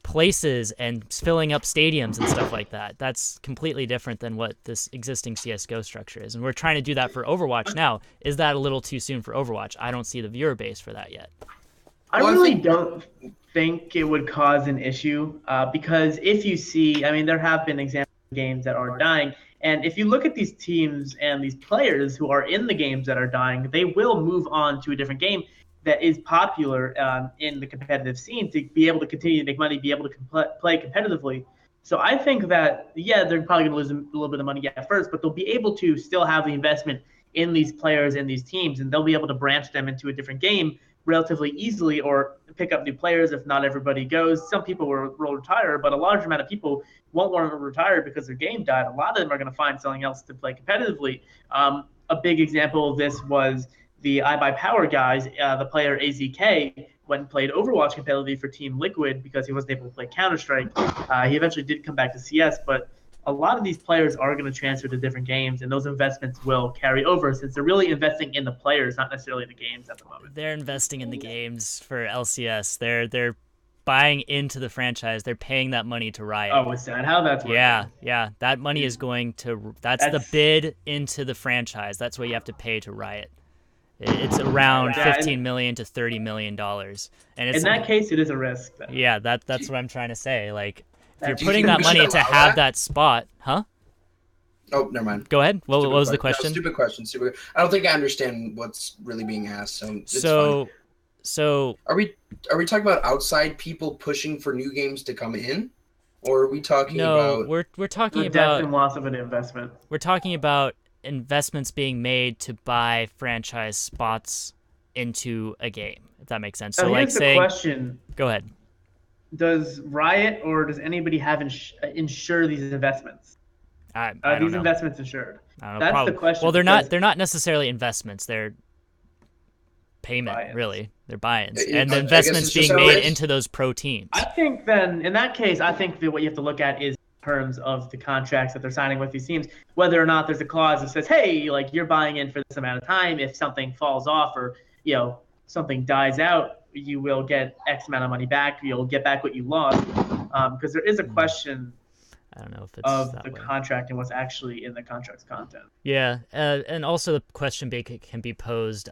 places and filling up stadiums and stuff like that. That's completely different than what this existing CSGO structure is. And we're trying to do that for Overwatch now. Is that a little too soon for Overwatch? I don't see the viewer base for that yet.
I really don't think it would cause an issue because if you see, I mean, there have been examples of games that are dying. And if you look at these teams and these players who are in the games that are dying, they will move on to a different game that is popular in the competitive scene to be able to continue to make money, be able to play competitively. So I think that, yeah, they're probably going to lose a little bit of money at first, but they'll be able to still have the investment in these players and these teams, and they'll be able to branch them into a different game relatively easily, or pick up new players if not everybody goes. Some people will retire, but a large amount of people won't want to retire because their game died. A lot of them are going to find something else to play competitively. A big example of this was the iBuyPower guys, the player AZK, went and played Overwatch competitively for Team Liquid because he wasn't able to play Counter-Strike. He eventually did come back to CS, but a lot of these players are going to transfer to different games, and those investments will carry over since they're really investing in the players, not necessarily the games at the moment.
They're investing in the games for LCS. They're buying into the franchise. They're paying that money to Riot.
Oh, is that how that's working?
Yeah. That money is going to. That's the bid into the franchise. That's what you have to pay to Riot. It's around $15 million to $30 million, and it's,
in that case, it is a risk. Then.
Yeah, that's what I'm trying to say. Like, if you're putting that money to have that spot, huh?
Oh, never mind.
Go ahead. What was the question?
No, stupid question. I don't think I understand what's really being asked. So are we talking about outside people pushing for new games to come in, or are we talking about?
No, we're talking
the
about
death and loss of an investment.
We're talking about investments being made to buy franchise spots into a game, if that makes sense. So like saying,
question.
Go ahead.
Does Riot or does anybody have insure these investments?
I don't know.
Investments insured?
I don't know,
That's
probably.
the question.
Well, they're not necessarily investments. They're payment, buy-ins. Really. They're buy-ins. And the investments being made into those pro teams.
I think then, in that case, I think that what you have to look at is terms of the contracts that they're signing with these teams, whether or not there's a clause that says, hey, like, you're buying in for this amount of time. If something falls off or, something dies out, you will get X amount of money back. You'll get back what you lost. Because there is a question
I don't know if it's
of the contract and what's actually in the contract's content.
Yeah, and also the question can be posed,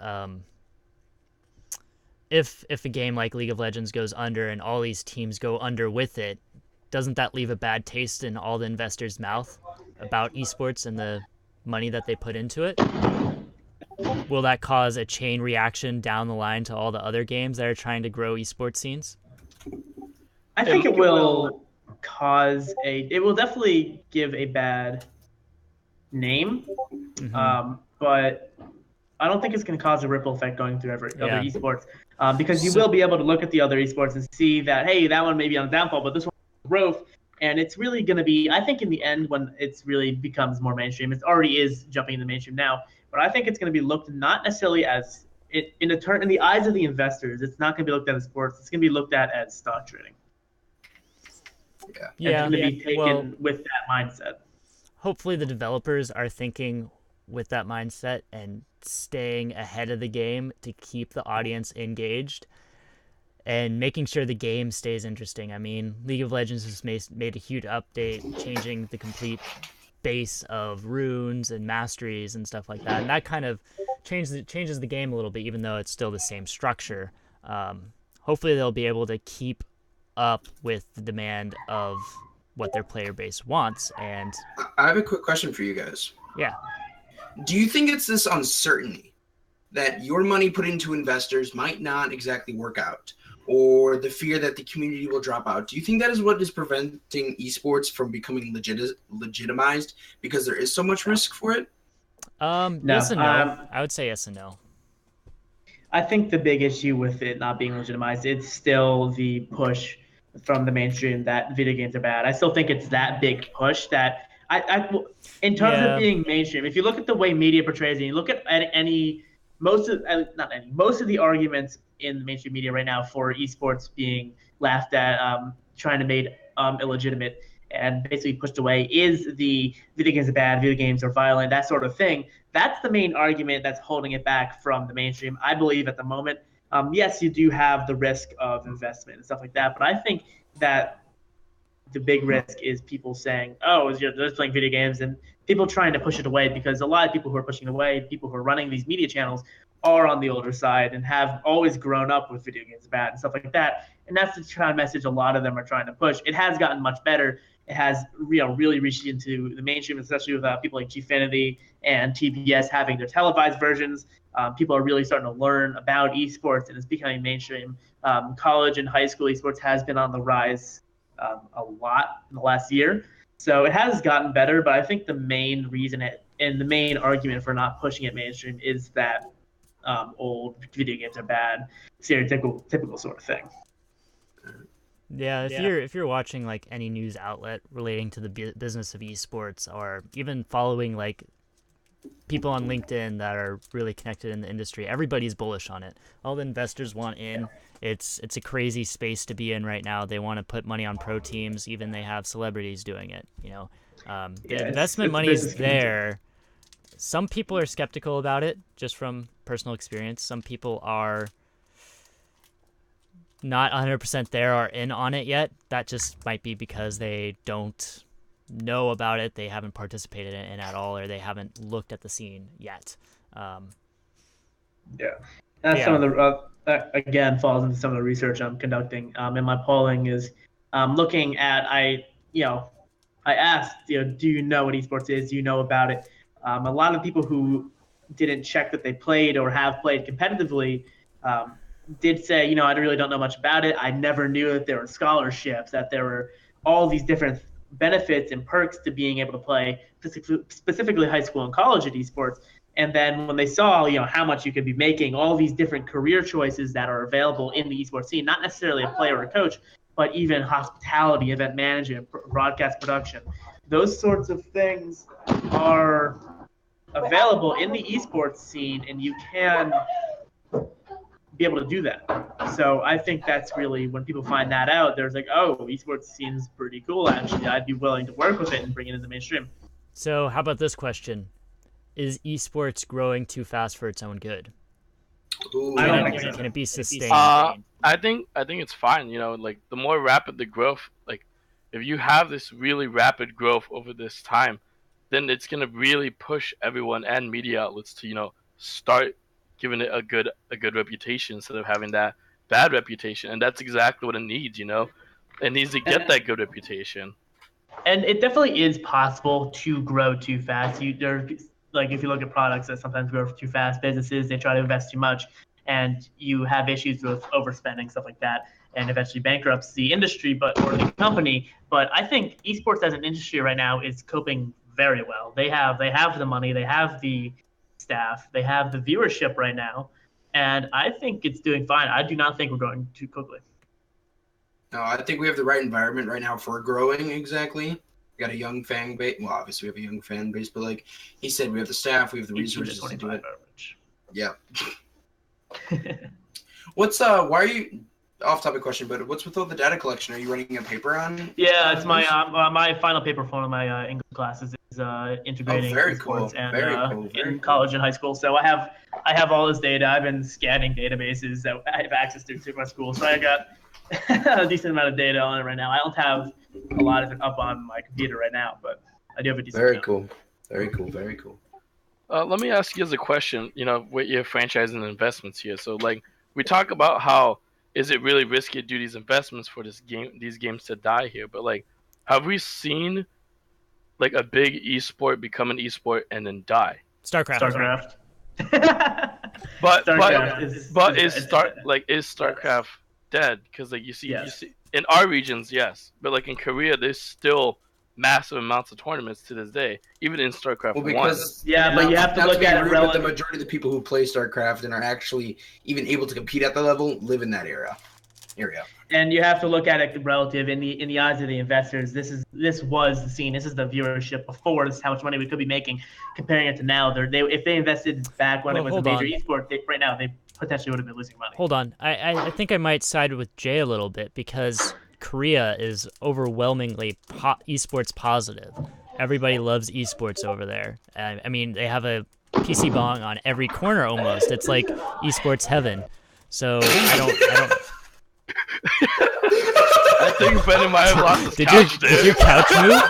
if a game like League of Legends goes under and all these teams go under with it, doesn't that leave a bad taste in all the investors' mouth about esports and the money that they put into it? Will that cause a chain reaction down the line to all the other games that are trying to grow esports scenes?
I think it will it will definitely give a bad name, but I don't think it's going to cause a ripple effect going through other esports, because you will be able to look at the other esports and see that, hey, that one may be on the downfall, but this one growth, and it's really going to be, I think in the end, when it's really becomes more mainstream, it already is jumping in the mainstream now, but I think it's going to be looked not necessarily as in the eyes of the investors. It's not going to be looked at as sports. It's going to be looked at as stock trading.
Yeah.
It's going to be taken with that mindset.
Hopefully the developers are thinking with that mindset and staying ahead of the game to keep the audience engaged and making sure the game stays interesting. I mean, League of Legends has made a huge update, changing the complete base of runes and masteries and stuff like that. And that kind of changes the game a little bit, even though it's still the same structure. Hopefully they'll be able to keep up with the demand of what their player base wants. And
I have a quick question for you guys.
Yeah.
Do you think it's this uncertainty that your money put into investors might not exactly work out, or the fear that the community will drop out? Do you think that is what is preventing esports from becoming legitimized because there is so much risk for it?
No,
Yes and no. I would say yes and no.
I think the big issue with it not being legitimized, it's still the push from the mainstream that video games are bad. I still think it's that big push that in terms of
Yeah.
being mainstream, if you look at the way media portrays it, you look at any, most of, not any, most of the arguments in the mainstream media right now for esports being laughed at, trying to make illegitimate and basically pushed away is the video games are bad, video games are violent, that sort of thing. That's the main argument that's holding it back from the mainstream. I believe at the moment, yes, you do have the risk of investment and stuff like that, but I think that the big risk is people saying, "Oh, they're just playing video games," and people trying to push it away because a lot of people who are pushing it away, people who are running these media channels, are on the older side and have always grown up with video games bad and stuff like that. And that's the kind of message a lot of them are trying to push. It has gotten much better. It has really reached into the mainstream, especially with people like Gfinity and TBS having their televised versions. People are really starting to learn about esports, and it's becoming mainstream. College and high school esports has been on the rise a lot in the last year. So it has gotten better, but I think the main reason and the main argument for not pushing it mainstream is that old video games are bad, stereotypical typical sort of thing.
Yeah, if you're watching like any news outlet relating to the business of esports, or even following like people on LinkedIn that are really connected in the industry, everybody's bullish on it. All the investors want in. It's a crazy space to be in right now. They want to put money on pro teams. Even they have celebrities doing it. The investment money is there. Some people are skeptical about it, just from personal experience. Some people are not 100% there or in on it yet. That just might be because they don't know about it, they haven't participated in it at all, or they haven't looked at the scene yet.
Some of the again falls into some of the research I'm conducting in my polling is looking at I asked, do you know what esports is? Do you know about it? A lot of people who didn't check that they played or have played competitively did say, I really don't know much about it. I never knew that there were scholarships, that there were all these different benefits and perks to being able to play, specifically high school and college at esports. And then when they saw, how much you could be making, all these different career choices that are available in the esports scene, not necessarily a player or a coach, but even hospitality, event management, broadcast production, those sorts of things are available in the esports scene, and you can be able to do that. So I think that's really when people find that out, there's like, oh, esports seems pretty cool. Actually, I'd be willing to work with it and bring it into mainstream.
So how about this question? Is esports growing too fast for its own good?
Ooh,
I don't think so.
Can it be sustained?
I think it's fine. Like the more rapid the growth, like if you have this really rapid growth over this time, then it's gonna really push everyone and media outlets to start giving it a good reputation instead of having that bad reputation. And that's exactly what it needs. It needs to get that good reputation.
And it definitely is possible to grow too fast. Like if you look at products that sometimes grow too fast, businesses, they try to invest too much, and you have issues with overspending, stuff like that, and eventually bankrupts the industry or the company. But I think esports as an industry right now is coping very well. They have the money, they have the staff, they have the viewership right now, and I think it's doing fine. I do not think we're growing too quickly.
No, I think we have the right environment right now for growing. Exactly. We got a young fan base. Well, obviously we have a young fan base, but like he said, we have the staff, we have the resources to do it. Yeah. What's why are you off-topic question? But what's with all the data collection? Are you running a paper on?
Yeah, it's my my final paper for one of my English classes is integrating sports and in college and high school. So I have all this data. I've been scanning databases that I have access to through my school. So I got a decent amount of data on it right now. I don't have a lot of it up on my computer right now, but I do have a decent amount.
Very cool.
Let me ask you guys a question, with your franchising investments here. So, like, we talk about how is it really risky to do these investments for these games to die here? But, like, have we seen, like, a big esport become an esport and then die?
StarCraft.
But is StarCraft dead? Because, like, you see in our regions, yes. But, like, in Korea, there's still massive amounts of tournaments to this day, even in StarCraft
Well,
1.
because
Yeah, but you have to
not
look
be
at it
rude, but the
relative.
majority of the people who play StarCraft and are actually even able to compete at the level live in that area.
And you have to look at it relative in the eyes of the investors. This was the scene. This is the viewership before. This is how much money we could be making. Comparing it to now, if they invested back when it was a major esport, right now they potentially would have been losing money.
Hold on, I think I might side with Jay a little bit because Korea is overwhelmingly esports positive. Everybody loves esports over there. I mean, they have a PC bong on every corner almost. It's like esports heaven. So I don't.
I think Brennan might have lost his
Did
couch.
your couch move?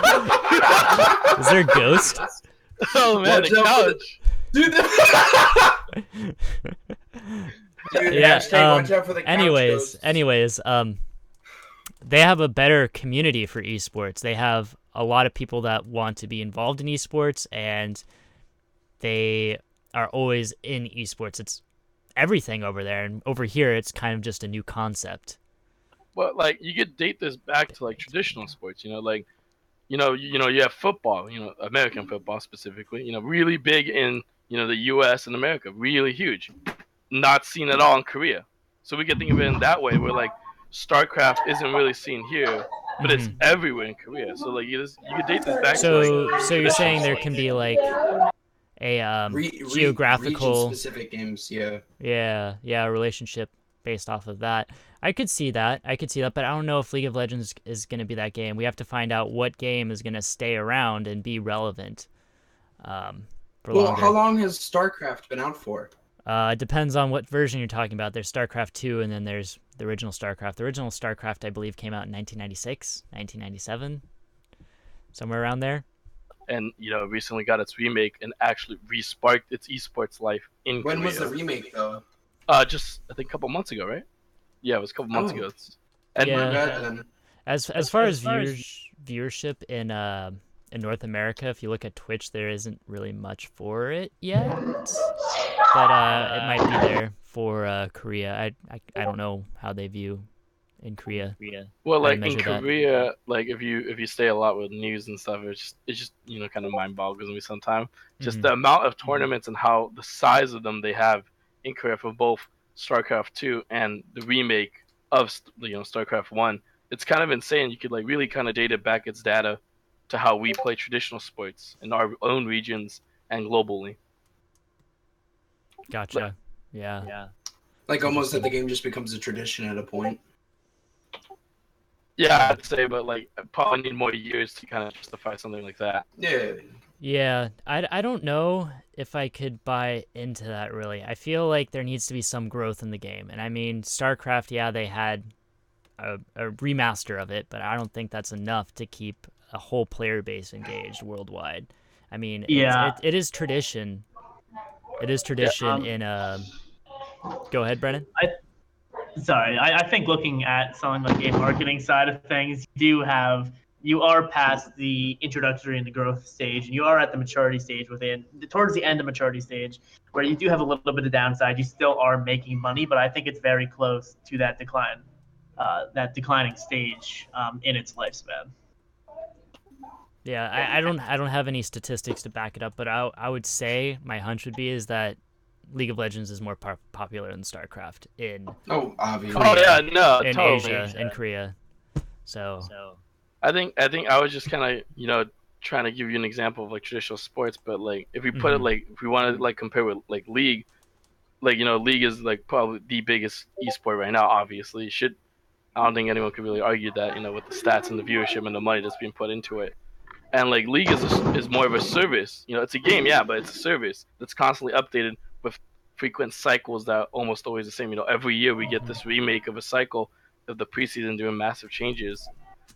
Is there a ghost?
Oh man, the couch.
Dude,
Yeah.
watch out for the couch ghosts.
Anyways, they have a better community for esports. They have a lot of people that want to be involved in esports, and they are always in esports. It's everything over there, and over here, it's kind of just a new concept.
But like, you could date this back to like traditional sports. Like, you have football. American football specifically. Really big in the U.S. and America, really huge. Not seen at all in Korea. So we can think of it in that way, where like StarCraft isn't really seen here, but it's everywhere in Korea. So like you could date this back to like.
So you're saying there can be like a geographical
region-specific games, yeah.
Yeah, a relationship based off of that. I could see that, but I don't know if League of Legends is going to be that game. We have to find out what game is going to stay around and be relevant. For longer.
How long has StarCraft been out for?
It depends on what version you're talking about. There's StarCraft 2, and then there's the original StarCraft. The original StarCraft, I believe, came out in 1996, 1997, somewhere around there.
And recently got its remake and actually re-sparked its esports life in Korea.
When was the remake though?
Just I think a couple months ago, right? Yeah, it was a couple months ago.
And as far as viewership in North America, if you look at Twitch, there isn't really much for it yet, but it might be there for Korea. I don't know how they view in Korea.
Well, like in Korea, like if you stay a lot with news and stuff, it's just kind of mind boggles me sometimes. Just the amount of tournaments and how the size of them they have in Korea for both StarCraft 2 and the remake of StarCraft 1. It's kind of insane. You could like really kind of date it back its data to how we play traditional sports in our own regions and globally.
Gotcha. Yeah.
Like almost that the game just becomes a tradition at a point.
Yeah, I'd say, but like I probably need more years to kind of justify something like that.
Yeah,
I don't know if I could buy into that really. I feel like there needs to be some growth in the game. And I mean, StarCraft, yeah, they had a remaster of it, but I don't think that's enough to keep a whole player base engaged worldwide. I mean, it is tradition. It is tradition in Go ahead, Brennan.
I think looking at something like a marketing side of things, you are past the introductory and the growth stage, and you are at the maturity stage towards the end of maturity stage, where you do have a little bit of downside. You still are making money, but I think it's very close to that declining stage in its lifespan.
Yeah, I don't have any statistics to back it up, but I would say my hunch would be is that League of Legends is more popular than StarCraft in
obviously.
In
totally.
Asia and Korea. So
I think I was just kind of trying to give you an example of like traditional sports, but like if we put it like if we want to like compare with like League, like League is like probably the biggest esport right now. Obviously, I don't think anyone could really argue that with the stats and the viewership and the money that's being put into it. And like League is more of a service. It's a game, yeah, but it's a service that's constantly updated with frequent cycles that are almost always the same. Every year we get this remake of a cycle of the preseason doing massive changes,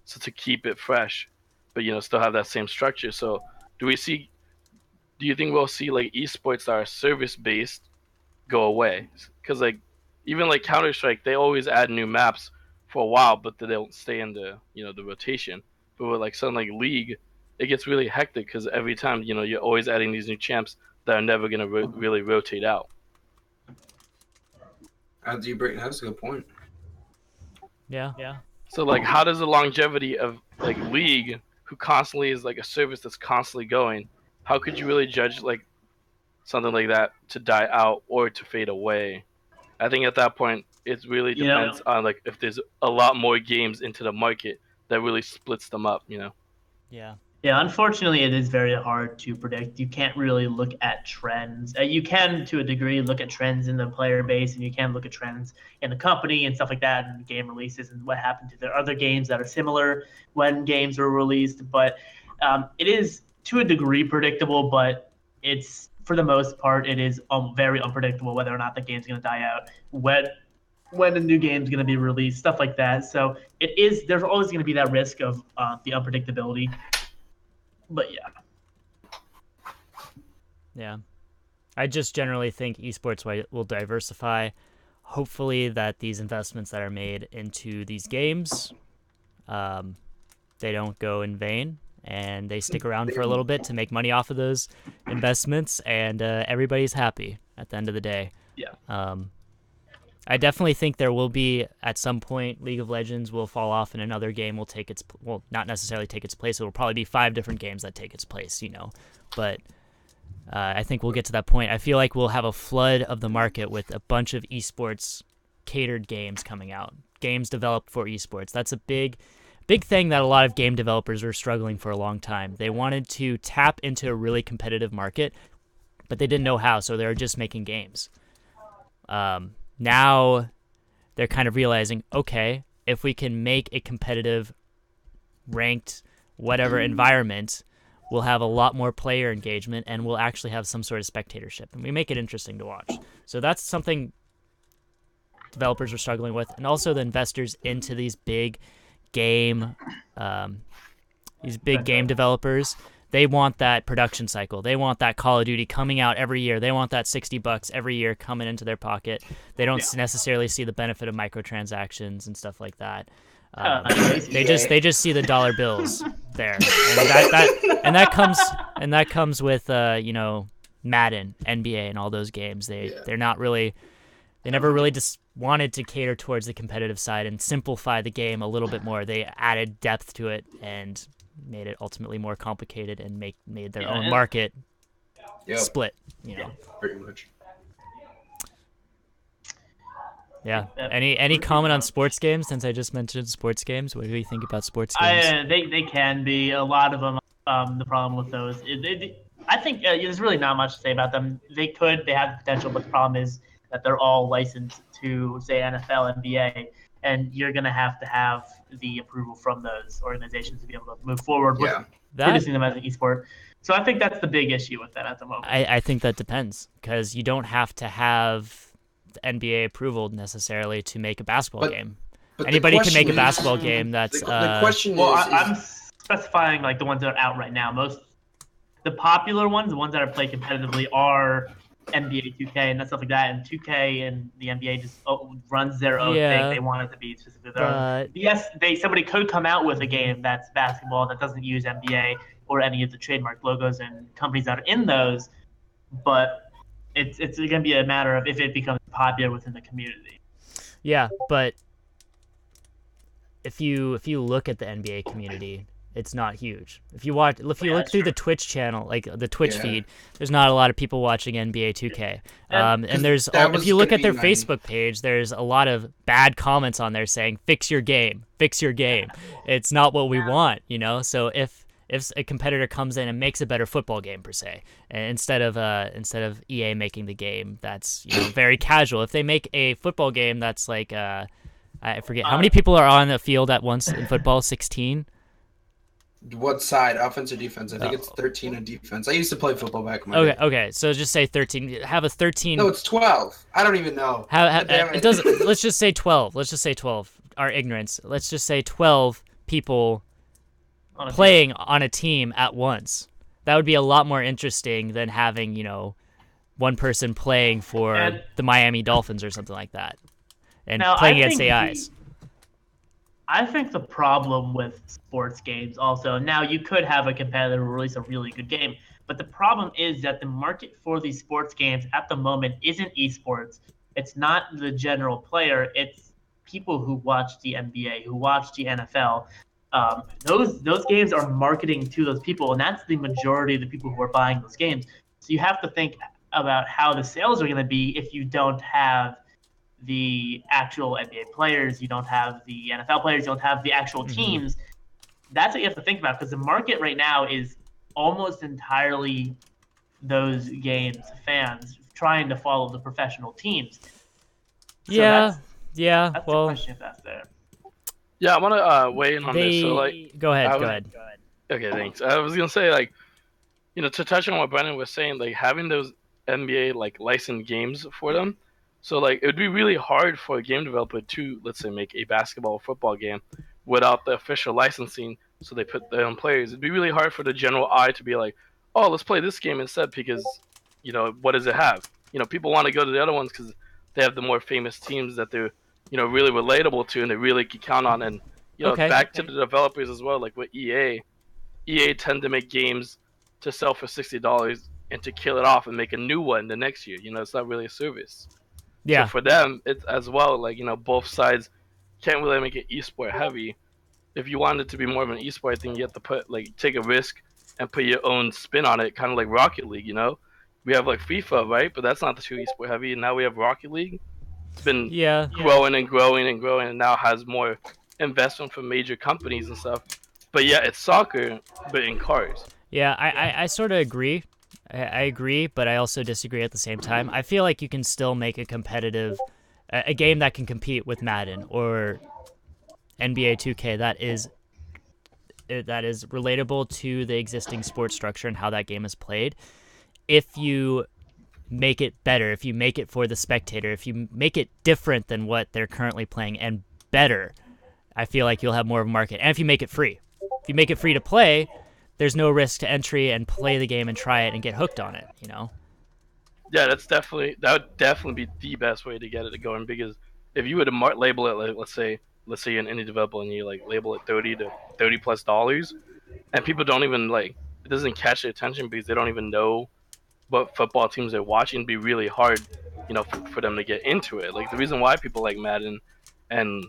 so to keep it fresh, but still have that same structure. So do you think we'll see like esports that are service based go away? Because like even like Counter-Strike, they always add new maps for a while, but they don't stay in the the rotation. But with like something like League, it gets really hectic because every time you're always adding these new champs that are never gonna really rotate out.
That's a good point.
Yeah.
So like, how does the longevity of like League who constantly is like a service that's constantly going, how could you really judge like something like that to die out or to fade away? I think at that point it really
You know,
depends on like if there's a lot more games into the market that really splits them up, you know.
Yeah.
Yeah, unfortunately, it is very hard to predict. You can't really look at trends. You can, to a degree, look at trends in the player base, and you can look at trends in the company and stuff like that, and game releases and what happened to their other games that are similar when games were released. But it is, to a degree, predictable, but it's, for the most part, it is very unpredictable whether or not the game's going to die out, when a new game's going to be released, stuff like that. So it is. There's always going to be that risk of the unpredictability. But yeah.
Yeah. I just generally think esports will diversify. Hopefully that these investments that are made into these games, they don't go in vain and they stick around for a little bit to make money off of those investments, and everybody's happy at the end of the day.
Yeah.
I definitely think there will be, at some point, League of Legends will fall off and another game will take its, well, not necessarily take its place. It will probably be 5 different games that take its place, you know. But I think we'll get to that point. I feel like we'll have a flood of the market with a bunch of esports catered games coming out, games developed for esports. That's a big thing that a lot of game developers were struggling for a long time. They wanted to tap into a really competitive market, but they didn't know how, so they were just making games. Now they're kind of realizing, okay, if we can make a competitive, ranked, whatever environment, we'll have a lot more player engagement and we'll actually have some sort of spectatorship, and we make it interesting to watch. So that's something developers are struggling with, and also the investors into these big game developers. They want that production cycle. They want that Call of Duty coming out every year. They want that $60 every year coming into their pocket. They don't necessarily see the benefit of microtransactions and stuff like that. They just see the dollar bills there, and that comes with you know, Madden, NBA, and all those games. They never really just wanted to cater towards the competitive side and simplify the game a little bit more. They added depth to it and made it ultimately more complicated and made their own market split, you know.
Pretty much.
Yeah. Any comment on sports games, since I just mentioned sports games? What do you think about sports games?
They can be, a lot of them. The problem with those, I think there's really not much to say about them. They have the potential, but the problem is that they're all licensed to, say, NFL, NBA, and you're going to have the approval from those organizations to be able to move forward with producing them as an esport. So I think that's the big issue with that at the moment.
I think that depends, because you don't have to have the NBA approval necessarily to make a basketball game. But anybody can make a basketball game that's...
The question
I'm specifying like the ones that are out right now. The popular ones, the ones that are played competitively, are NBA 2K and stuff like that, and 2K and the NBA just runs their own thing. They want it to be specifically their own. Yes, somebody could come out with a game that's basketball that doesn't use NBA or any of the trademark logos and companies that are in those, but it's going to be a matter of if it becomes popular within the community.
Yeah, but if you look at the NBA community, it's not huge. If you look through the Twitch channel, like the Twitch feed, there's not a lot of people watching NBA 2K. And if you look at their Facebook page, there's a lot of bad comments on there saying, "Fix your game, fix your game." It's not what we want, you know. So if a competitor comes in and makes a better football game per se, instead of EA making the game that's, you know, very casual, if they make a football game that's like I forget how many people are on the field at once in football, 16.
What side, offense or defense? I think it's 13 on defense. I used to play football back in my day.
Okay, so just say 13. Have a 13.
No, it's 12. I don't even know.
It doesn't. Let's just say 12. Let's just say 12. Our ignorance. Let's just say 12 people playing on a team at once. That would be a lot more interesting than having, you know, one person playing for the Miami Dolphins or something like that, and playing against AIs.
I think the problem with sports games also, now you could have a competitor release a really good game, but the problem is that the market for these sports games at the moment isn't esports. It's not the general player. It's people who watch the NBA, who watch the NFL. those games are marketing to those people, and that's the majority of the people who are buying those games. So you have to think about how the sales are going to be if you don't have the actual NBA players, you don't have the NFL players, you don't have the actual teams. That's what you have to think about, because the market right now is almost entirely those games fans trying to follow the professional teams. So
yeah,
that's
well,
the question if that's there.
Yeah, I want to weigh in on this. So like,
go ahead.
Okay, thanks. I was gonna say, like, to touch on what Brennan was saying, like having those NBA like licensed games for them. So like it would be really hard for a game developer to, let's say, make a basketball or football game without the official licensing. So they put their own players. It'd be really hard for the general eye to be like, oh, let's play this game instead because, what does it have? People want to go to the other ones because they have the more famous teams that they're, really relatable to and they really can count on. And back to the developers as well, like with EA tend to make games to sell for $60 and to kill it off and make a new one the next year. It's not really a service.
Yeah.
So for them, it's as well, like, both sides can't really make it esport heavy. If you want it to be more of an esport, I think you have to take a risk and put your own spin on it, kind of like Rocket League, We have like FIFA, right? But that's not too esport heavy. And now we have Rocket League. It's been growing and growing and growing, and now has more investment from major companies and stuff. But yeah, it's soccer, but in cars.
Yeah, I sort of agree. I agree, but I also disagree at the same time. I feel like you can still make a competitive, a game that can compete with Madden or NBA 2K that is relatable to the existing sports structure and how that game is played. If you make it better, if you make it for the spectator, if you make it different than what they're currently playing and better, I feel like you'll have more of a market. And if you make it free. If you make it free to play, there's no risk to entry and play the game and try it and get hooked on it,
Yeah, that would definitely be the best way to get it going, because if you were to label it, like, let's say you're an indie developer and you like label it $30+ and people don't even it doesn't catch their attention because they don't even know what football teams they're watching, it'd be really hard, for them to get into it. Like the reason why people like Madden and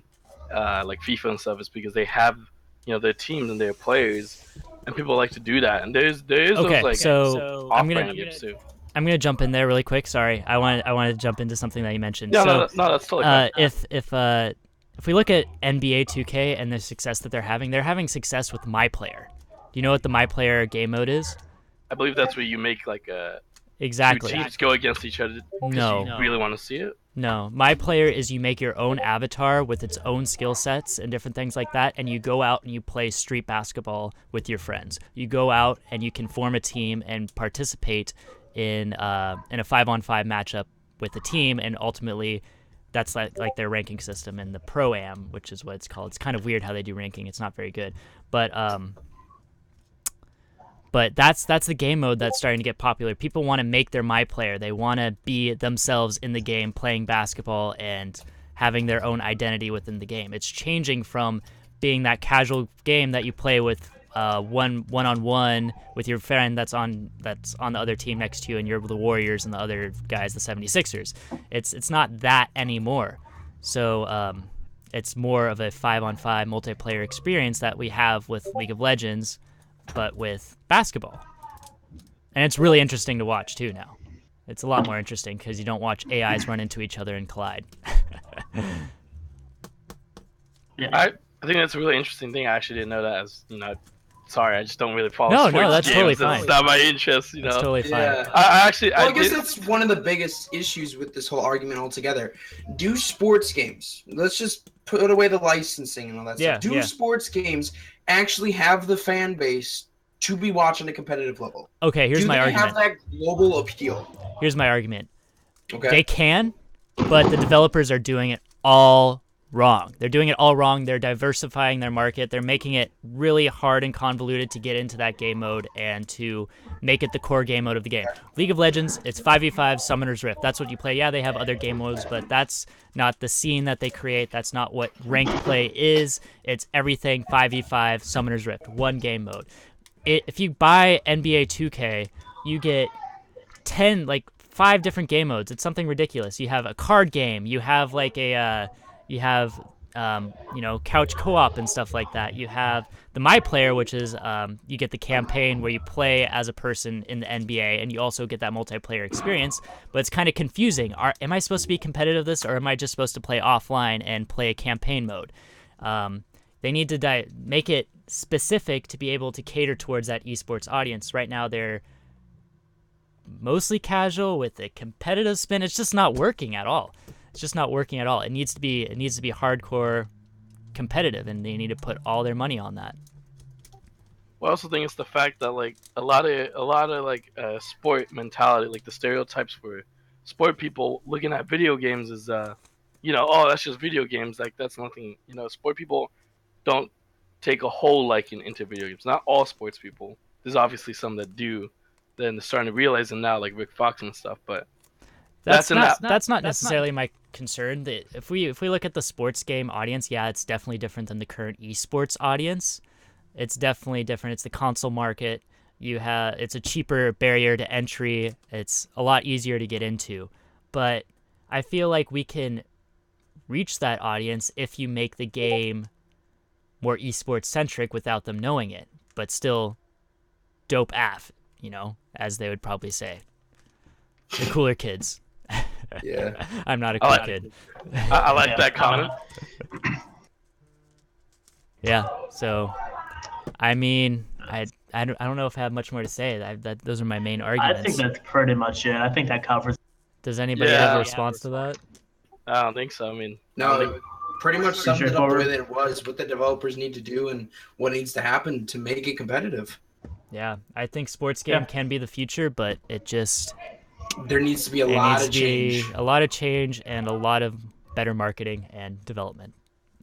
like FIFA and stuff is because they have their teams and their players, and people like to do that. And there is
okay,
those
so
I'm
gonna jump in there really quick. Sorry, I wanted to jump into something that you mentioned.
Yeah,
so,
no, that's totally fine.
If we look at NBA 2K and the success that they're having success with My Player. Do you know what the My Player game mode is?
I believe that's where you make
exactly
two teams go against each other.
No,
you really want to see it.
No, My Player is you make your own avatar with its own skill sets and different things like that, and you go out and you play street basketball with your friends. You go out and you can form a team and participate in a 5-on-5 matchup with a team, and ultimately that's like their ranking system in the Pro-Am, which is what it's called. It's kind of weird how they do ranking. It's not very good, but that's the game mode that's starting to get popular. People want to make their My Player. They want to be themselves in the game, playing basketball and having their own identity within the game. It's changing from being that casual game that you play with one-on-one with your friend that's on the other team next to you, and you're the Warriors and the other guys the 76ers. It's not that anymore. So it's more of a 5-on-5 multiplayer experience that we have with League of Legends, but with basketball. And it's really interesting to watch too now. It's a lot more interesting because you don't watch AIs run into each other and collide.
Yeah, I think that's a really interesting thing. I actually didn't know that. Sorry, I just don't really follow sports
No, that's
games.
totally fine.
It's not my interest,
That's totally fine.
Yeah.
I
guess that's one of the biggest issues with this whole argument altogether. Do sports games, let's just put away the licensing and all that stuff. Do sports games actually have the fan base to be watching a competitive level?
Okay, here's my argument.
Do they have that global appeal?
Here's my argument.
Okay.
They can, but the developers are doing it all wrong. They're doing it all wrong. They're diversifying their market. They're making it really hard and convoluted to get into that game mode and to make it the core game mode of the game. League of Legends, it's 5v5 Summoner's Rift. That's what you play. Yeah, they have other game modes, but that's not the scene that they create. That's not what ranked play is. It's everything 5v5 Summoner's Rift, one game mode. If you buy NBA 2K, you get 5 different game modes. It's something ridiculous. You have a card game. You have couch co-op and stuff like that. You have the My Player, which is you get the campaign where you play as a person in the NBA, and you also get that multiplayer experience. But it's kind of confusing. Am I supposed to be competitive this, or am I just supposed to play offline and play a campaign mode? They need to make it specific to be able to cater towards that esports audience. Right now, they're mostly casual with a competitive spin. It's just not working at all. It needs to be hardcore competitive, and they need to put all their money on that.
Well, I also think it's the fact that like a lot of like sport mentality, like the stereotypes for sport people looking at video games is oh, that's just video games. Like that's nothing. Sport people don't take a whole liking into video games. Not all sports people. There's obviously some that do. Then they're starting to realize them now, like Rick Fox and stuff. But
that's not necessarily my concern. That if we look at the sports game audience, yeah, it's definitely different than the current esports audience. It's definitely different. It's the console market. It's a cheaper barrier to entry. It's a lot easier to get into. But I feel like we can reach that audience if you make the game more esports centric without them knowing it, but still dope AF, as they would probably say. The cooler kids.
Yeah.
I'm not a cool kid.
I like that comment.
Yeah. So, I mean, I don't know if I have much more to say. Those are my main arguments.
I think that's pretty much it. I think that covers.
Does anybody have a response to that?
I don't think so. I mean,
no, pretty much summed it up the way that it was, what the developers need to do and what needs to happen to make it competitive.
Yeah, I think sports game can be the future, but
there needs to be a lot of change.
A lot of change and a lot of better marketing and development.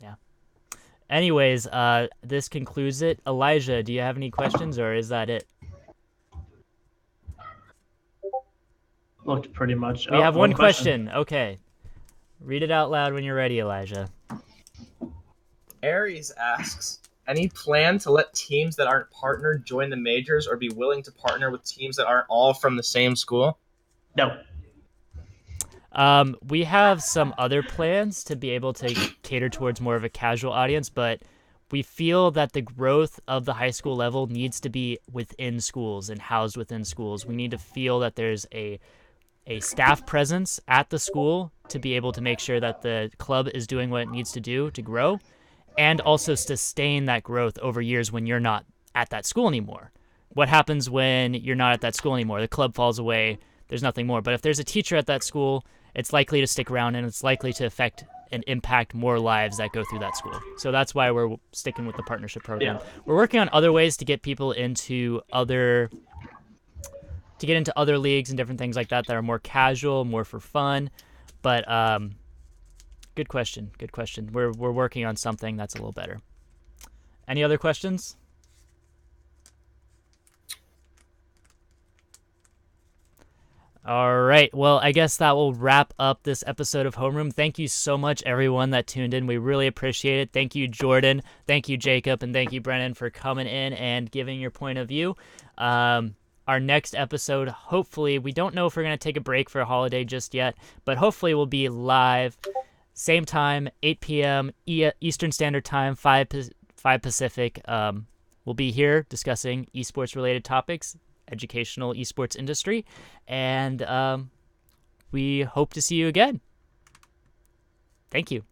Yeah. Anyways, this concludes it. Elijah, do you have any questions, or is that it?
Looked pretty much.
We have one question. Okay. Read it out loud when you're ready, Elijah.
Aries asks, any plan to let teams that aren't partnered join the majors or be willing to partner with teams that aren't all from the same school?
No.
We have some other plans to be able to cater towards more of a casual audience, but we feel that the growth of the high school level needs to be within schools and housed within schools. We need to feel that there's a staff presence at the school to be able to make sure that the club is doing what it needs to do to grow, and also sustain that growth over years when you're not at that school anymore. What happens when you're not at that school anymore? The club falls away, there's nothing more. But if there's a teacher at that school, it's likely to stick around, and it's likely to affect and impact more lives that go through that school. So that's why we're sticking with the partnership program. Yeah. We're working on other ways to get people into other leagues and different things like that are more casual, more for fun. But good question. We're working on something that's a little better. Any other questions? All right. Well, I guess that will wrap up this episode of Homeroom. Thank you so much, everyone that tuned in. We really appreciate it. Thank you, Jordan. Thank you, Jacob. And thank you, Brennan, for coming in and giving your point of view. Our next episode, hopefully, we don't know if we're going to take a break for a holiday just yet, but hopefully we'll be live, same time, 8 p.m. Eastern Standard Time, 5 Pacific. We'll be here discussing esports-related topics, educational esports industry, and we hope to see you again. Thank you.